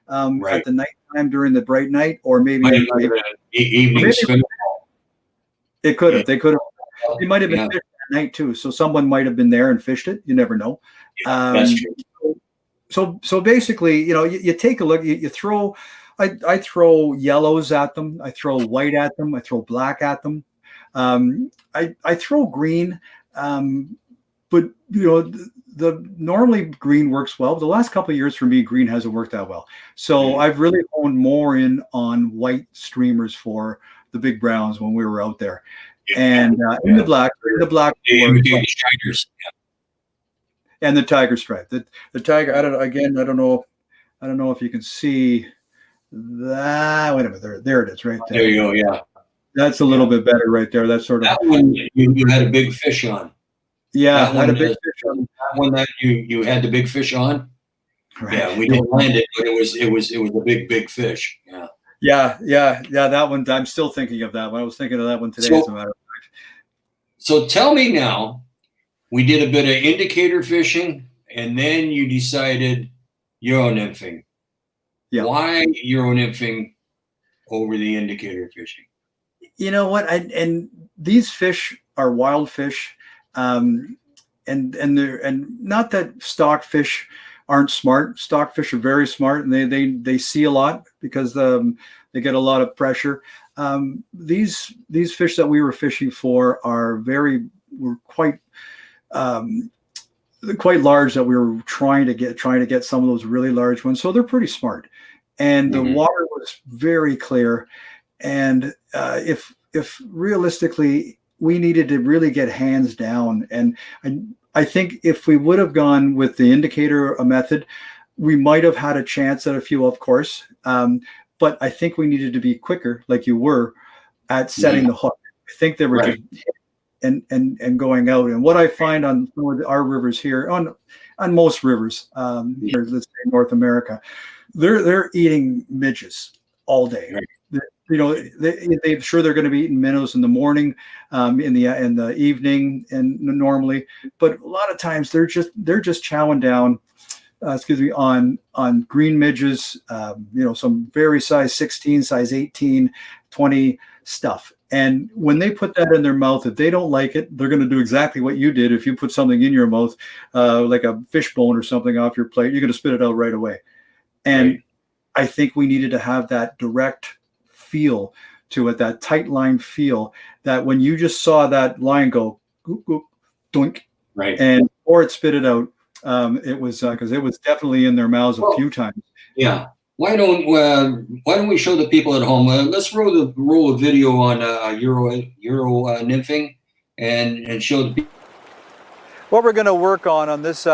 at the nighttime during the bright night, or maybe evening. it could have. They could have. They might have been fishing at night too, so someone might have been there and fished it. You never know. That's true. So basically, you take a look. You throw. I throw yellows at them. I throw white at them. I throw black at them. I throw green, but the normally green works well. The last couple of years for me, green hasn't worked that well. So I've really honed more in on white streamers for the big browns when we were out there, and in the black, Shiners. and the tiger stripe. The tiger. I don't know if you can see that. Wait a minute. There it is, right there. There you go. Yeah. That's a little bit better right there. That's sort of that one you had a big fish on. Yeah, I had a big fish on. That one that you had the big fish on. Right. Yeah, we didn't land it, but it was a big fish. Yeah. Yeah. That one, I'm still thinking of that one. I was thinking of that one today, as a matter of fact. So tell me now, we did a bit of indicator fishing, and then you decided Euro nymphing. Yeah. Why Euro nymphing over the indicator fishing? You know what? And these fish are wild fish, and not that stock fish aren't smart. Stock fish are very smart, and they see a lot because they get a lot of pressure. These fish that we were fishing for were quite large. That we were trying to get some of those really large ones. So they're pretty smart, and the water was very clear. And if realistically we needed to really get hands down, and I think if we would have gone with the indicator method, we might have had a chance at a few, of course. But I think we needed to be quicker, like you were, at setting the hook. I think they were just and going out. And what I find on some of our rivers here, on most rivers, here, let's say North America, they're eating midges all day. Right. They're sure they're going to be eating minnows in the morning, in the evening, and normally, but a lot of times they're just chowing down. On green midges, some very size 16, size 18, 20 stuff. And when they put that in their mouth, if they don't like it, they're going to do exactly what you did. If you put something in your mouth, like a fish bone or something off your plate, you're going to spit it out right away. And I think we needed to have that direct feel to it, that tight line feel, that when you just saw that line go, goop, goop, doink, and or it spit it out, it was because it was definitely in their mouths a few times. Yeah. Why don't we show the people at home? Let's roll a video on Euro nymphing and show the people. What we're going to work on this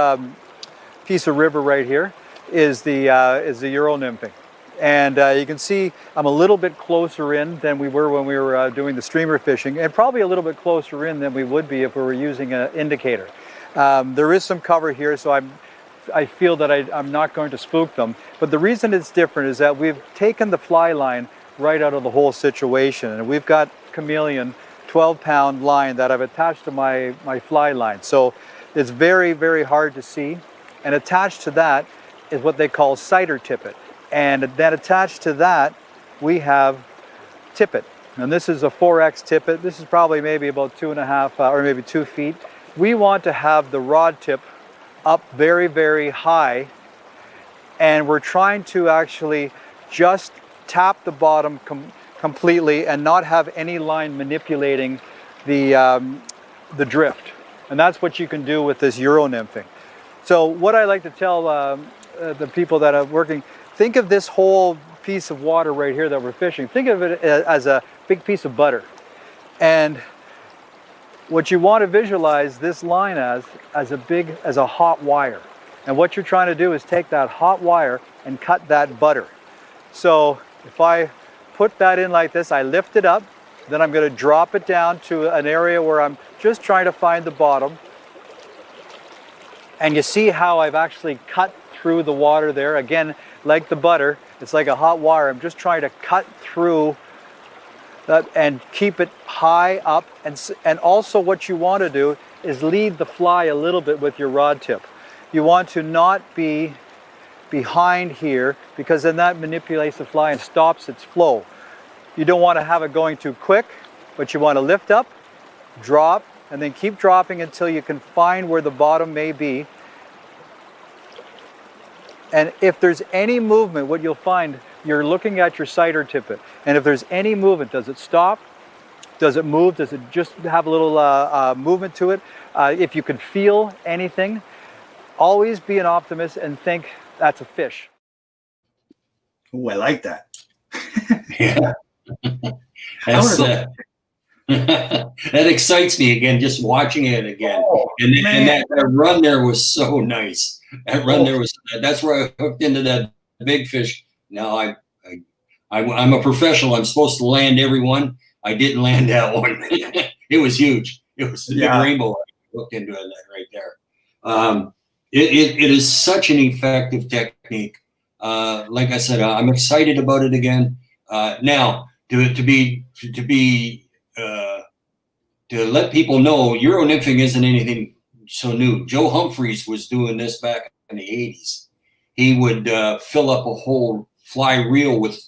piece of river right here is the Euro nymphing. And you can see I'm a little bit closer in than we were when we were doing the streamer fishing, and probably a little bit closer in than we would be if we were using an indicator. There is some cover here, so I feel that I'm not going to spook them. But the reason it's different is that we've taken the fly line right out of the whole situation, and we've got chameleon 12-pound line that I've attached to my fly line. So it's very, very hard to see. And attached to that is what they call cider tippet. And then attached to that, we have tippet. And this is a 4X tippet. This is probably maybe about 2.5 or maybe 2 feet. We want to have the rod tip up very, very high. And we're trying to actually just tap the bottom completely and not have any line manipulating the drift. And that's what you can do with this Euro nymphing. So what I like to tell the people that are working, think of this whole piece of water right here that we're fishing. Think of it as a big piece of butter. And what you want to visualize this line as a hot wire. And what you're trying to do is take that hot wire and cut that butter. So if I put that in like this, I lift it up, then I'm going to drop it down to an area where I'm just trying to find the bottom. And you see how I've actually cut through the water there. Again, like the butter, it's like a hot wire. I'm just trying to cut through that and keep it high up. And also what you want to do is lead the fly a little bit with your rod tip. You want to not be behind here, because then that manipulates the fly and stops its flow. You don't want to have it going too quick, but you want to lift up drop, and then keep dropping until you can find where the bottom may be. And if there's any movement, what you'll find, you're looking at your sight or tippet. And if there's any movement, does it stop? Does it move? Does it just have a little movement to it? If you can feel anything, always be an optimist and think that's a fish. Oh, I like that. Yeah. That's, that excites me again, just watching it again. Oh, and that run there was so nice. That run there was, that's where I hooked into that big fish. Now I'm a professional. I'm supposed to land every one. I didn't land that one. It was huge. It was the big rainbow. I hooked into it right there. It is such an effective technique. Like I said, I'm excited about it again. Now to let people know, Euro nymphing isn't anything so new. Joe Humphreys was doing this back in the 80s. He would fill up a whole fly reel with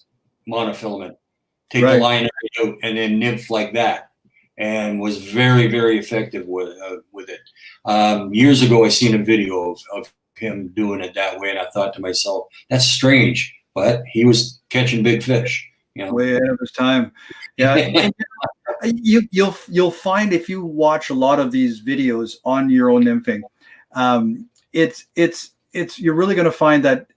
monofilament, take the line out, and then nymph like that, and was very, very effective with it. Years ago, I seen a video of him doing it that way, and I thought to myself, that's strange, but he was catching big fish. You know? Way ahead of his time. Yeah. You'll find if you watch a lot of these videos on Euro nymphing, you're really going to find that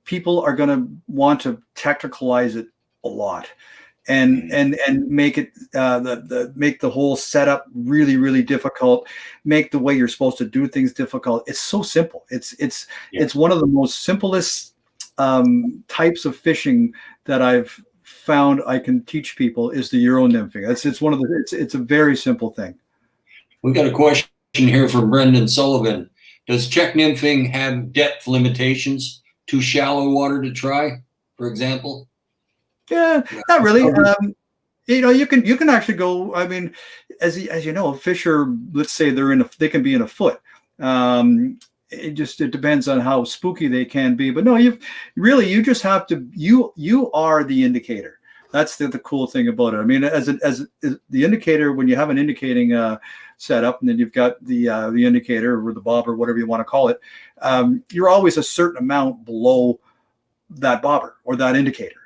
people are going to want to technicalize it a lot, and make it make the whole setup really, really difficult, make the way you're supposed to do things difficult. It's so simple. It's one of the most simplest types of fishing that I've found I can teach people is the Euro nymphing. It's a very simple thing. We've got a question here from Brendan Sullivan. Does Czech nymphing have depth limitations? Too shallow water to try, for example? Yeah, not really. You can actually go. I mean, as you know, fish are, let's say they can be in a foot. It depends on how spooky they can be. But no, you just have to. You are the indicator. That's the cool thing about it. I mean, as the indicator, when you have an indicating setup, and then you've got the indicator or the bob or whatever you want to call it, you're always a certain amount below that bobber or that indicator.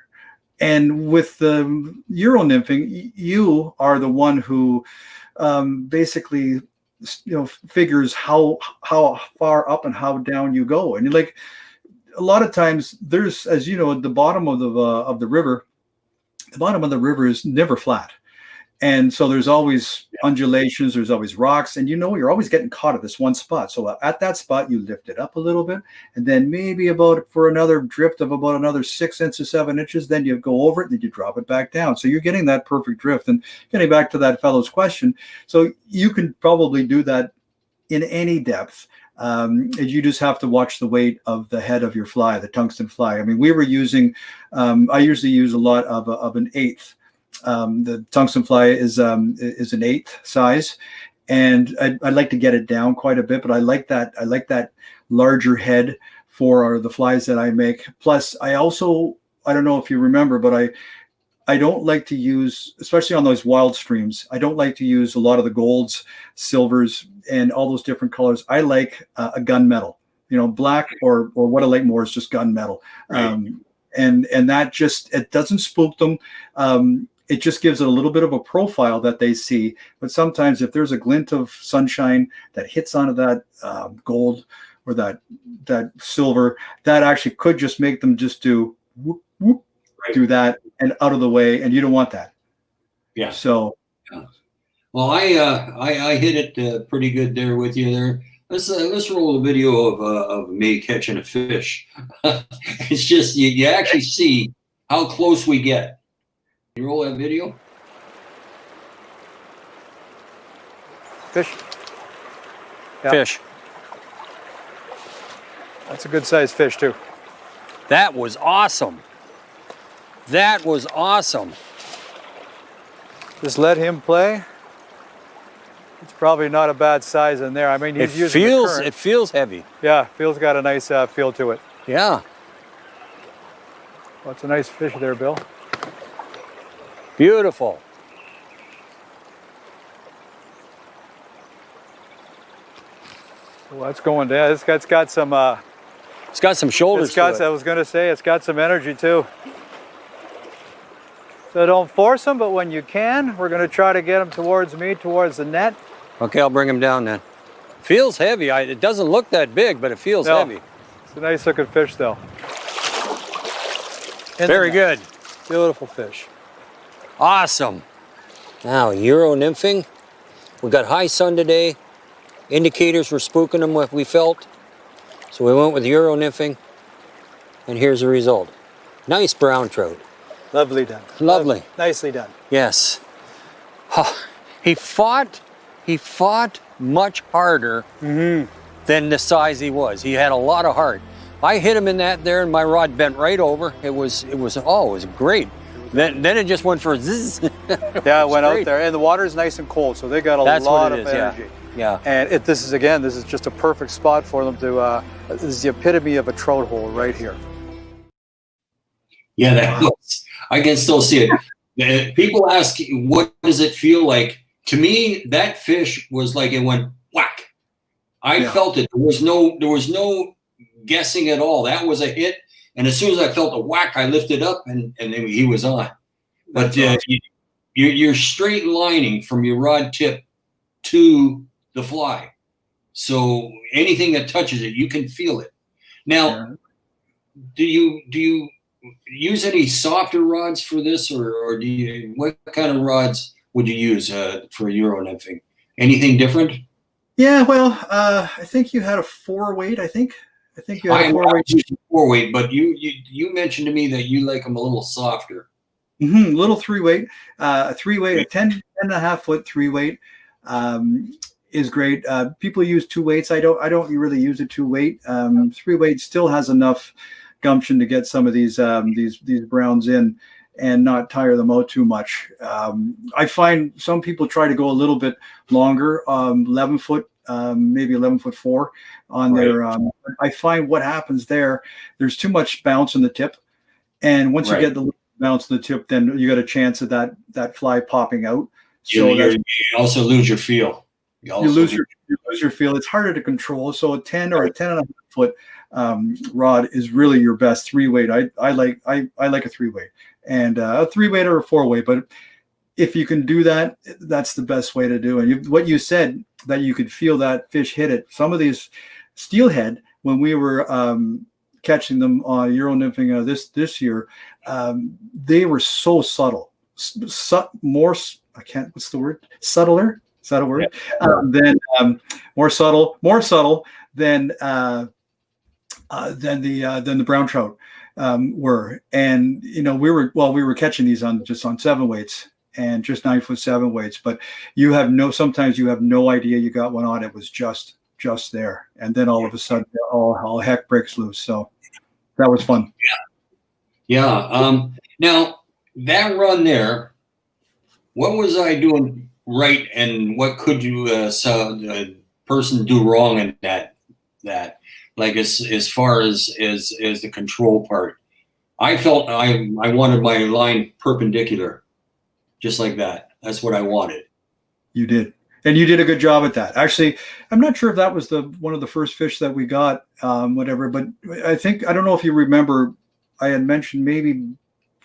And with the Euro nymphing, you are the one who basically, figures how far up and how down you go. And like a lot of times, there's, as you know, at the bottom of the river, the bottom of the river is never flat. And so there's always undulations, there's always rocks, and you're always getting caught at this one spot. So at that spot, you lift it up a little bit, and then maybe for another drift of about another 6 inches, 7 inches, then you go over it, and then you drop it back down. So you're getting that perfect drift. And getting back to that fellow's question, so you can probably do that in any depth. You just have to watch the weight of the head of your fly, the tungsten fly. I mean, we were using, I usually use a lot of an 1/8. The tungsten fly is an 1/8 size, and I'd like to get it down quite a bit, but I like that larger head for the flies that I make. Plus, I don't know if you remember, but I don't like to use, especially on those wild streams, I don't like to use a lot of the golds, silvers, and all those different colors. I like a gunmetal, black or what I like more is just gunmetal. Right. And that it doesn't spook them. It just gives it a little bit of a profile that they see. But sometimes if there's a glint of sunshine that hits onto that gold or that silver, that actually could just make them just do whoop, whoop, do that and out of the way. And you don't want that. Yeah. So. Yeah. Well, I hit it pretty good there with you there. Let's roll a video of me catching a fish. It's just you actually see how close we get. You roll that video. Fish. Yeah. Fish. That's a good sized fish too. That was awesome. That was awesome. Just let him play. It's probably not a bad size in there. I mean, he's using the current. It feels heavy. Yeah, feels got a nice feel to it. Yeah. Well, it's a nice fish there, Bill. Well, that's going down. It's got some. It's got some shoulders. It's got. to it. I was going to say it's got some energy too. So don't force them, but when you can, we're going to try to get them towards me, towards the net. Okay, I'll bring him down then. Feels heavy. It doesn't look that big, but it feels heavy. It's a nice looking fish, though. Very good. Beautiful fish. Awesome. Now, Euro nymphing. We got high sun today. Indicators were spooking them, what we felt. So we went with Euro nymphing. And here's the result. Nice brown trout. Lovely done. Lovely. Nicely done. Yes. He fought much harder than the size he was. He had a lot of heart. I hit him in that there, and my rod bent right over. It was great. Then it just went for zzz. Yeah, it went out there, and the water is nice and cold, so they got a lot of energy. Yeah. And this is just a perfect spot for them to. This is the epitome of a trout hole right here. Yeah, that was, I can still see it. People ask, what does it feel like? To me, that fish was like it went whack. I felt it. There was no guessing at all. That was a hit. And as soon as I felt the whack, I lifted up and then he was on. But you're straight lining from your rod tip to the fly. So anything that touches it, you can feel it. Now, do you use any softer rods for this, or do you? What kind of rods would you use for Euro nymphing? Anything different? Yeah, well, I think you had a 4-weight. I think you had a 4-weight. 4-weight, but you mentioned to me that you like them a little softer. Little 3-weight, a 3-weight, a 10.5 foot 3-weight is great. People use 2 weights. I don't really use a 2-weight. 3-weight still has enough gumption to get some of these browns in and not tire them out too much. I find some people try to go a little bit longer, 11 foot, maybe 11 foot 4 on their. I find what happens there's too much bounce in the tip, and once you get the bounce in the tip, then you got a chance of that fly popping out. So you also lose your feel. You lose your feel. It's harder to control. So a 10 or a 10.5 foot rod is really your best 3-weight. I like a 3-weight, and a 3-weight or a 4-weight. But if you can do that, that's the best way to do it. What you said, that you could feel that fish hit it. Some of these steelhead, when we were catching them on Euro nymphing this year, they were so subtle, what's the word? Subtler. Is that a word? Then more subtle than the brown trout were. And we were catching these on 7-weights and just 9-foot 7 weights. But sometimes you have no idea you got one on. It was just there, and then all of a sudden all heck breaks loose. So that was fun. Yeah. Now that run there, what was I doing right, and what could you a person do wrong in that like as far as the control part? I felt I wanted my line perpendicular, just like that. That's what I wanted. You did, and you did a good job at that. Actually, I'm not sure if that was one of the first fish that we got, whatever, but I don't know if you remember, I had mentioned maybe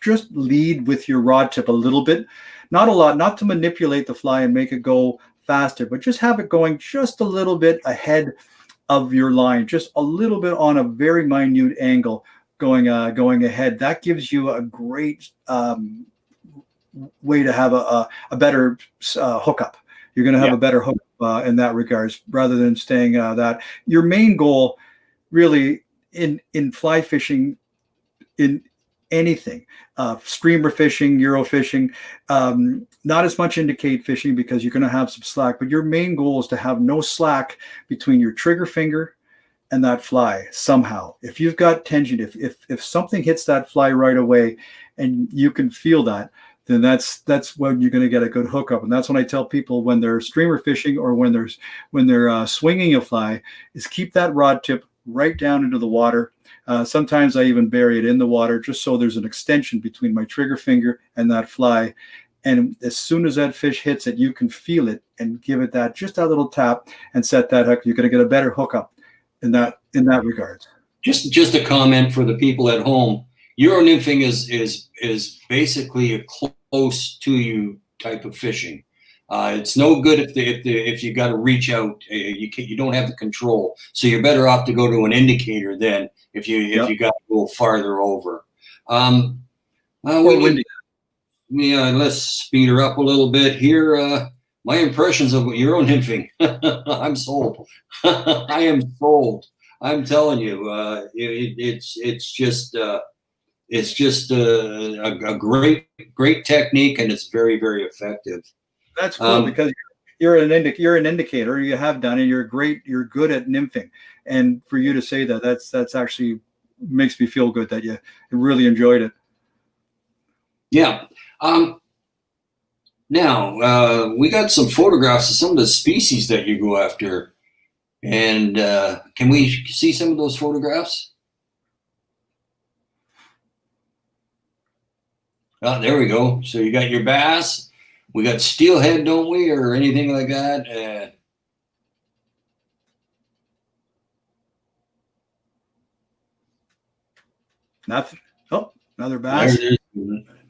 just lead with your rod tip a little bit. Not a lot, not to manipulate the fly and make it go faster, but just have it going just a little bit ahead of your line, just a little bit on a very minute angle going ahead. That gives you a great way to have a better hookup. You're going to have a better hookup in that regards, rather than staying that. Your main goal really in fly fishing, in anything, streamer fishing, Euro fishing, not as much indicate fishing because you're going to have some slack, but your main goal is to have no slack between your trigger finger and that fly somehow. If you've got tension, if something hits that fly right away and you can feel that, then that's when you're going to get a good hookup. And that's when I tell people, when they're streamer fishing or when they're swinging a fly, is keep that rod tip right down into the water. Sometimes I even bury it in the water just so there's an extension between my trigger finger and that fly. And as soon as that fish hits it, you can feel it and give it just that little tap and set that hook. You're going to get a better hookup in that regard. Just a comment for the people at home. Euro nymphing is basically a close to you type of fishing. It's no good if you got to reach out. You don't have the control, so you're better off to go to an indicator than if you got to go farther over. Let's speed her up a little bit here. My impressions of Euro nymphing. I'm sold. I am sold. I'm telling you, it's just a great technique, and it's very, very effective. That's cool because you're an indicator. You have done it. You're good at nymphing, and for you to say that's actually makes me feel good that you really enjoyed it. Yeah. Now we got some photographs of some of the species that you go after, and can we see some of those photographs? Oh, there we go. So you got your bass. We got steelhead, don't we, or anything like that? Nothing. Oh, another bass.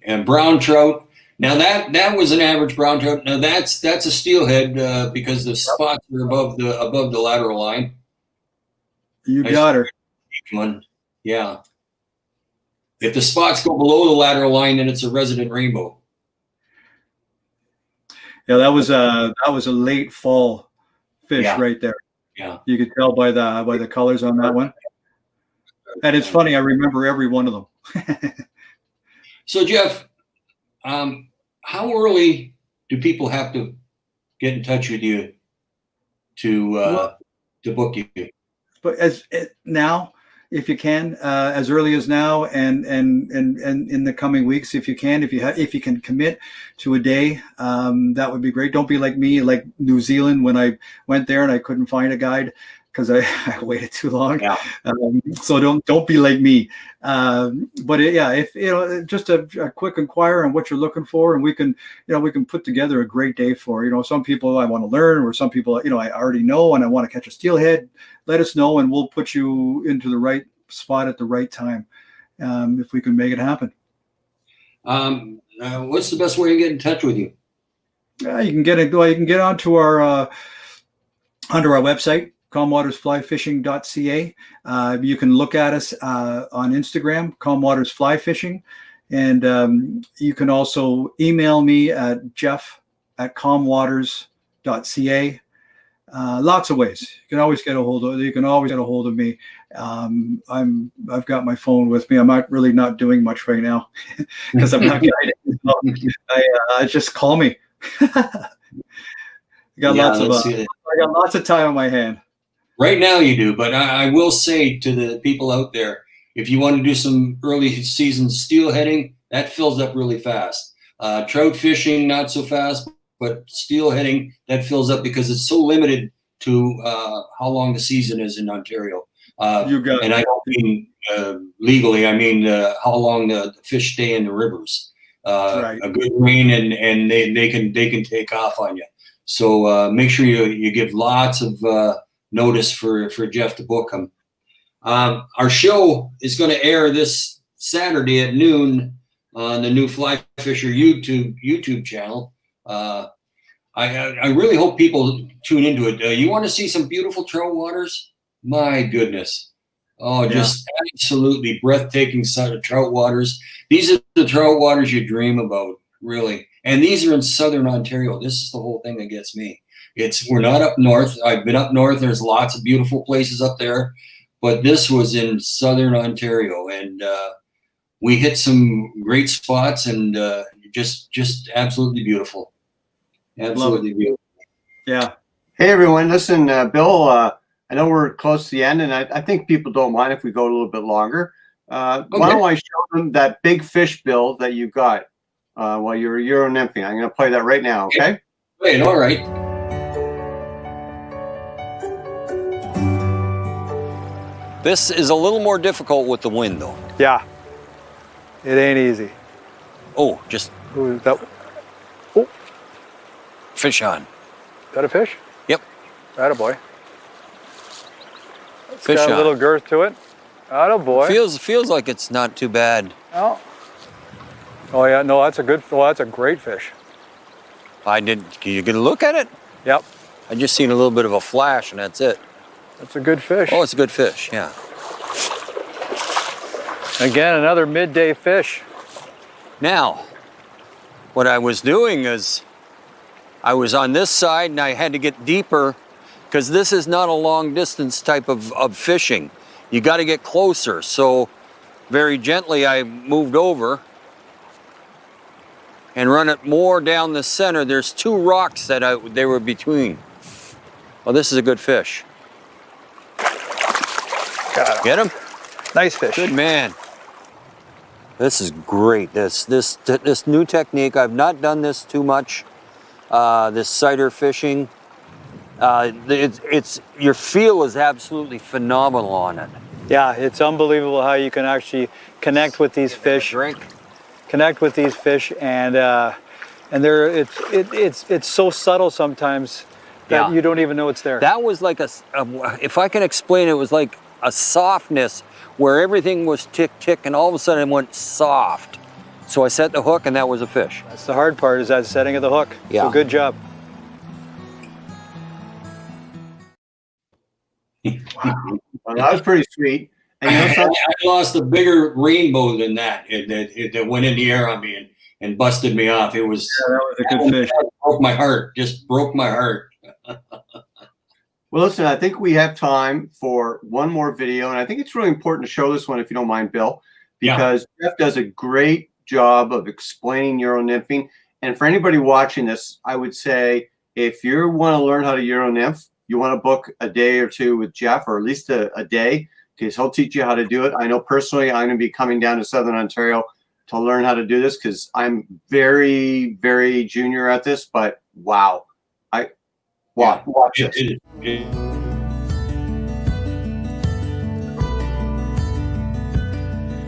And brown trout. Now that was an average brown trout. Now that's a steelhead because the spots are above the lateral line. You got her. One. Yeah. If the spots go below the lateral line, then it's a resident rainbow. Yeah, that was a late fall fish right there. Yeah, you could tell by the colors on that one. And it's funny, I remember every one of them. So Jeff, how early do people have to get in touch with you to book you? But now, if you can, as early as now, and in the coming weeks, if you can commit to a day, that would be great. Don't be like me, like New Zealand, when I went there and I couldn't find a guide because I waited too long. Yeah. So don't be like me. But if just a quick inquire on what you're looking for, and we can put together a great day for, some people I want to learn, or some people, I already know and I want to catch a steelhead. Let us know and we'll put you into the right spot at the right time, if we can make it happen. What's the best way to get in touch with you? You can get onto our website, calmwatersflyfishing.ca. You can look at us on Instagram, Calmwaters Fly Fishing, and you can also email me at jeff@calmwaters.ca. Lots of ways. You can always get a hold of me. I've got my phone with me. I'm not doing much right now because I'm not guiding. Just call me. I got lots of time on my hand. Right now you do, but I will say to the people out there, if you want to do some early season steelheading, that fills up really fast. Trout fishing, not so fast, but steelheading, that fills up because it's so limited to how long the season is in Ontario. You got and it. I don't mean legally, I mean how long the fish stay in the rivers. Right. A good rain and they can take off on you. So make sure you give lots of notice for Jeff to book him. Our show is going to air this Saturday at noon on the new Fly Fisher YouTube channel. I really hope people tune into it. You want to see some beautiful trout waters? My goodness. Oh, just absolutely breathtaking sight of trout waters. These are the trout waters you dream about, really. And these are in southern Ontario. This is the whole thing that gets me. We're not up north. I've been up north. There's lots of beautiful places up there, but this was in southern Ontario, and we hit some great spots, and just absolutely beautiful. Absolutely beautiful. Yeah. Hey everyone, listen, Bill. I know we're close to the end, and I think people don't mind if we go a little bit longer. Why don't I show them that big fish, Bill, that you got while you're Euro nymphing? I'm going to play that right now. Okay. Wait. All right. This is a little more difficult with the wind, though. Yeah, it ain't easy. Oh, just Ooh, that Fish on. Is that a fish? Yep. Attaboy. It's Fish got a on. little girth to it. Attaboy. Feels like it's not too bad. Oh. Oh yeah, no, that's a good. Well, that's a great fish. Can you get a look at it? Yep. I just seen a little bit of a flash, and that's it. That's a good fish. Oh, it's a good fish. Yeah. Again, another midday fish. Now, what I was doing is I was on this side and I had to get deeper because this is not a long distance type of fishing. You got to get closer. So very gently I moved over and run it more down the center. There's two rocks that they were between. Well, this is a good fish. Got him. Get him? Nice fish. Good man. This is great. This new technique. I've not done this too much. This cider fishing. Your feel is absolutely phenomenal on it. Yeah, it's unbelievable how you can actually connect with these fish. Drink. Connect with these fish, and it's so subtle sometimes that you don't even know it's there. That was like if I can explain it, was like a softness where everything was tick, tick, and all of a sudden it went soft. So I set the hook and that was a fish. That's the hard part, is that setting of the hook. Yeah. So good job. Well, that was pretty sweet. And you know something? I lost a bigger rainbow than that. It went in the air on me and busted me off. It was, Yeah, that was a good fish. broke my heart. Just broke my heart. Well, listen, I think we have time for one more video, and I think it's really important to show this one, if you don't mind, Bill, because Jeff does a great job of explaining Euro nymphing. And for anybody watching this, I would say if you want to learn how to Euro nymph, you want to book a day or two with Jeff, or at least a day, because he'll teach you how to do it. I know personally I'm going to be coming down to Southern Ontario to learn how to do this because I'm very, very junior at this, but wow. Watch this.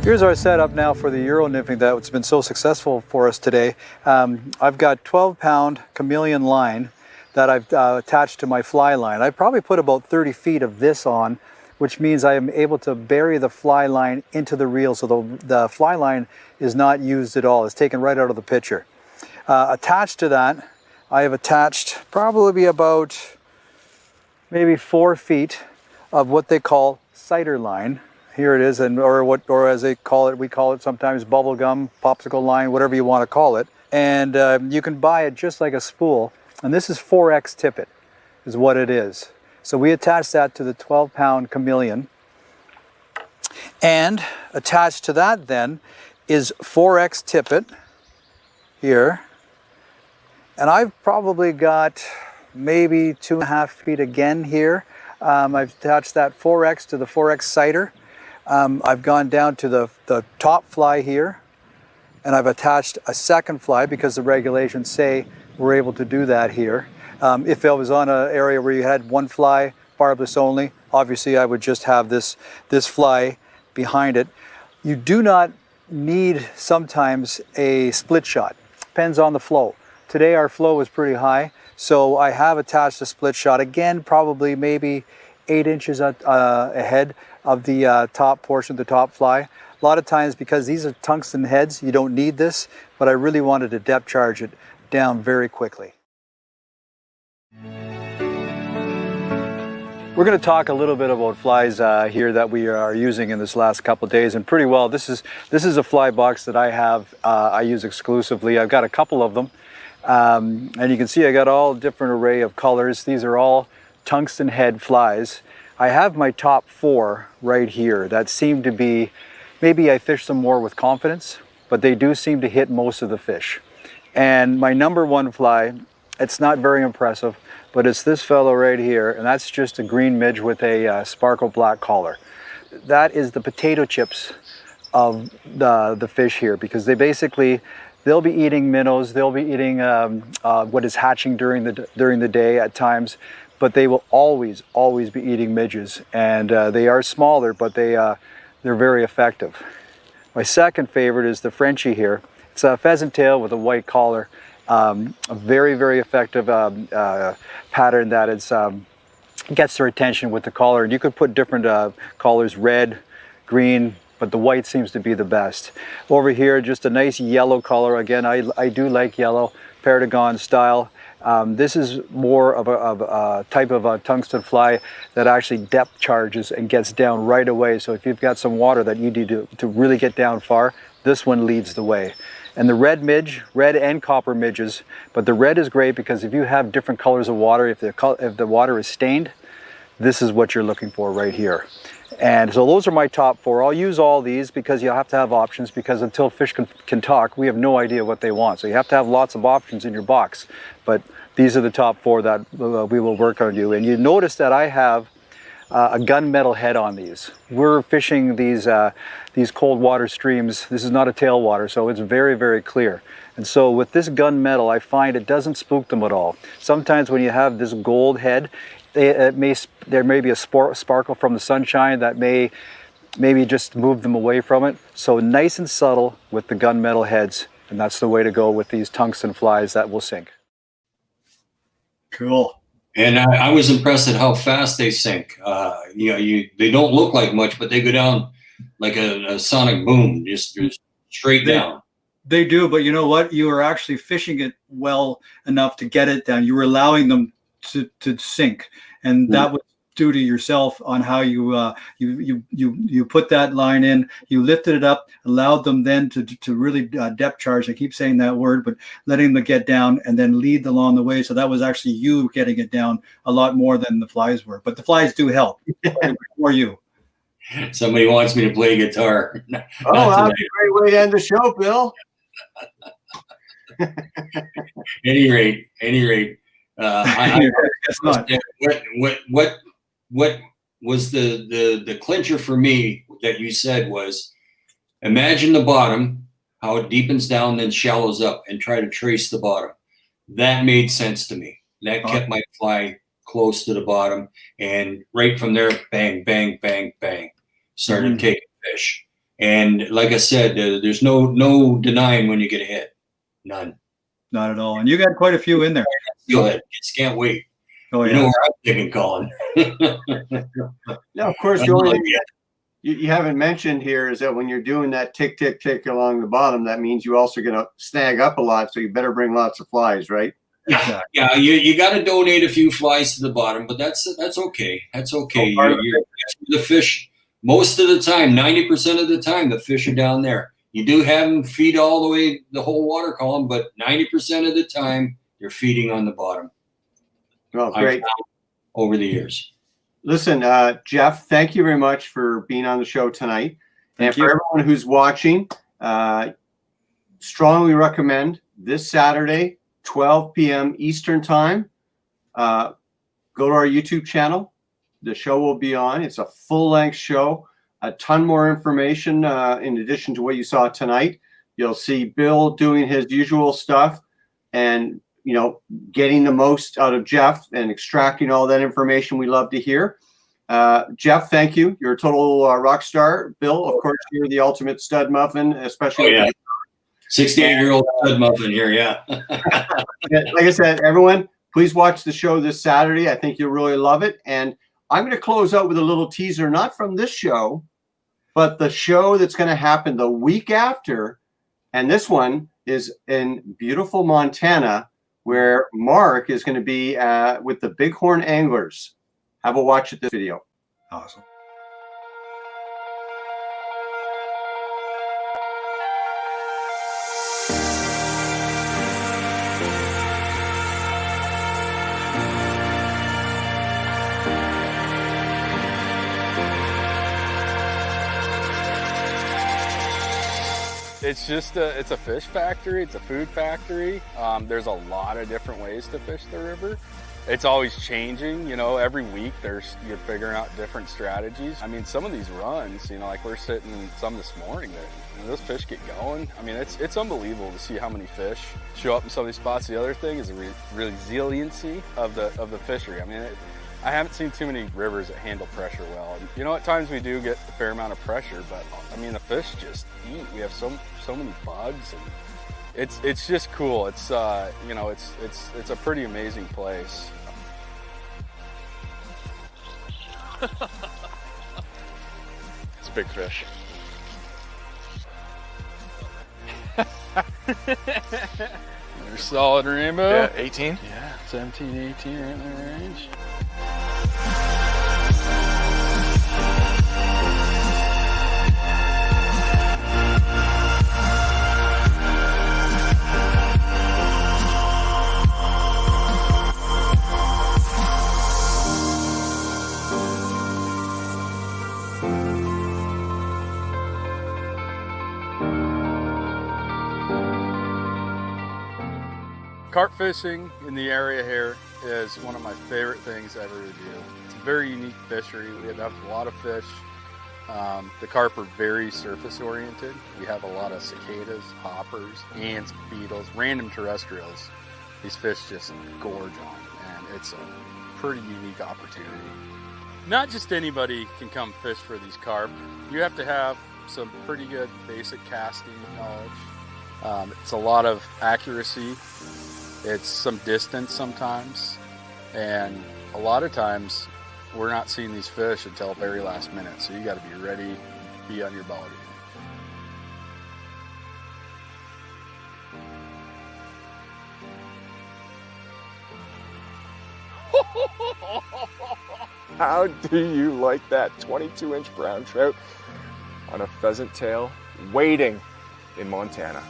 Here's our setup now for the Euro nymphing that's been so successful for us today. I've got 12-pound chameleon line that I've attached to my fly line. I probably put about 30 feet of this on, which means I am able to bury the fly line into the reel, so the fly line is not used at all. It's taken right out of the picture. Attached to that, I have attached probably about maybe 4 feet of what they call cider line. Here it is, or as they call it, we call it sometimes bubble gum, popsicle line, whatever you want to call it. And you can buy it just like a spool. And this is 4X tippet, is what it is. So we attach that to the 12-pound chameleon. And attached to that then is 4X tippet here. And I've probably got maybe 2.5 feet again here. I've attached that 4X to the 4X cider. I've gone down to the top fly here, and I've attached a second fly because the regulations say we're able to do that here. If I was on an area where you had one fly, barbless only, obviously I would just have this fly behind it. You do not need sometimes a split shot. Depends on the flow. Today our flow is pretty high, so I have attached a split shot, again probably maybe 8 inches ahead of the top portion of the top fly. A lot of times, because these are tungsten heads, you don't need this, but I really wanted to depth charge it down very quickly. We're going to talk a little bit about flies here that we are using in this last couple of days, and pretty well. This is a fly box that I have. I use exclusively. I've got a couple of them, and you can see I got all different array of colors. These are all tungsten head flies. I have my top 4 right here that seem to be, maybe I fish them more with confidence, but they do seem to hit most of the fish. And my number 1 fly, it's not very impressive, but it's this fellow right here, and that's just a green midge with a sparkle black collar. That is the potato chips of the fish here, because they'll be eating minnows, they'll be eating what is hatching during the day at times, but they will always be eating midges, and they are smaller, but they're very effective. My second favorite is the Frenchie here. It's a pheasant tail with a white collar, A very, very effective pattern that is gets their attention with the collar. And you could put different colors, red, green, but the white seems to be the best. Over here, just a nice yellow color. Again, I do like yellow, Paragon style. This is more of a type of a tungsten fly that actually depth charges and gets down right away. So if you've got some water that you need to really get down far, this one leads the way. And the red midge, red and copper midges, but the red is great because if you have different colors of water, if the water is stained, this is what you're looking for right here. And so those are my top 4. I'll use all these because you have to have options, because until fish can talk, we have no idea what they want. So you have to have lots of options in your box. But these are the top 4 that we will work on you. And you notice that I have a gunmetal head on these. We're fishing these cold water streams. This is not a tailwater, so it's very, very clear. And so with this gunmetal, I find it doesn't spook them at all. Sometimes when you have this gold head, there may be a sparkle from the sunshine that maybe just move them away from it. So nice and subtle with the gunmetal heads, and that's the way to go with these tungsten flies that will sink. Cool. And I was impressed at how fast they sink. They don't look like much, but they go down like a sonic boom, just straight down. They do, but you know what? You are actually fishing it well enough to get it down. You were allowing them to sink, and that was due to yourself on how you put that line in. You lifted it up, allowed them then to really depth charge. I keep saying that word, but letting them get down and then lead along the way. So that was actually you getting it down a lot more than the flies were. But the flies do help for you. Somebody wants me to play guitar. Oh, that's a great way to end the show, Bill. Any rate. What was the clincher for me that you said was, imagine the bottom, how it deepens down, then shallows up, and try to trace the bottom. That made sense to me. That kept my fly close to the bottom, and right from there, bang, bang, bang, bang, started taking fish. And like I said, there's no denying when you get a hit. None. Not at all. And you got quite a few in there. Go ahead. Just can't wait. Oh, yeah. You know where I'm thinking, Colin. Now, of course, the only thing you haven't mentioned here is that when you're doing that tick, tick, tick along the bottom, that means you're also going to snag up a lot. So you better bring lots of flies, right? Exactly. Yeah, you got to donate a few flies to the bottom, but that's okay. That's okay. You're the fish most of the time, 90% of the time, the fish are down there. You do have them feed all the way the whole water column, but 90% of the time, you're feeding on the bottom. Well, great. Over the years. Listen, Jeff, thank you very much for being on the show tonight. Thank and you. for everyone who's watching, strongly recommend this Saturday, 12 p.m. Eastern Time. Go to our YouTube channel. The show will be on. It's a full-length show. A ton more information in addition to what you saw tonight. You'll see Bill doing his usual stuff and, getting the most out of Jeff and extracting all that information we love to hear. Jeff, thank you. You're a total rock star. Bill, of course, you're the ultimate stud muffin, especially. Oh, yeah. 68-year-old stud muffin here, yeah. Like I said, everyone, please watch the show this Saturday. I think you'll really love it. And I'm going to close out with a little teaser, not from this show, but the show that's going to happen the week after. And this one is in beautiful Montana, where Mark is going to be with the Bighorn Anglers. Have a watch at this video. Awesome. It's just it's a fish factory, it's a food factory. There's a lot of different ways to fish the river. It's always changing, every week you're figuring out different strategies. I mean, some of these runs, like we're sitting in some this morning, those fish get going. I mean, it's unbelievable to see how many fish show up in some of these spots. The other thing is the resiliency of the fishery. I mean, I haven't seen too many rivers that handle pressure well. At times we do get a fair amount of pressure, but I mean, the fish just eat. We have so many bugs, and it's just cool. It's you know, it's a pretty amazing place. It's a big fish. Another solid rainbow. Yeah, 18. Yeah, 17, 18, right in the range. Carp fishing in the area here is one of my favorite things ever to do. It's a very unique fishery. We have a lot of fish. The carp are very surface oriented. We have a lot of cicadas, hoppers, ants, beetles, random terrestrials. These fish just gorge on, and it's a pretty unique opportunity. Not just anybody can come fish for these carp. You have to have some pretty good basic casting knowledge. It's a lot of accuracy. It's some distance sometimes, and a lot of times we're not seeing these fish until the very last minute, so you got to be ready, be on your ball game. How do you like that 22-inch brown trout on a pheasant tail waiting in Montana?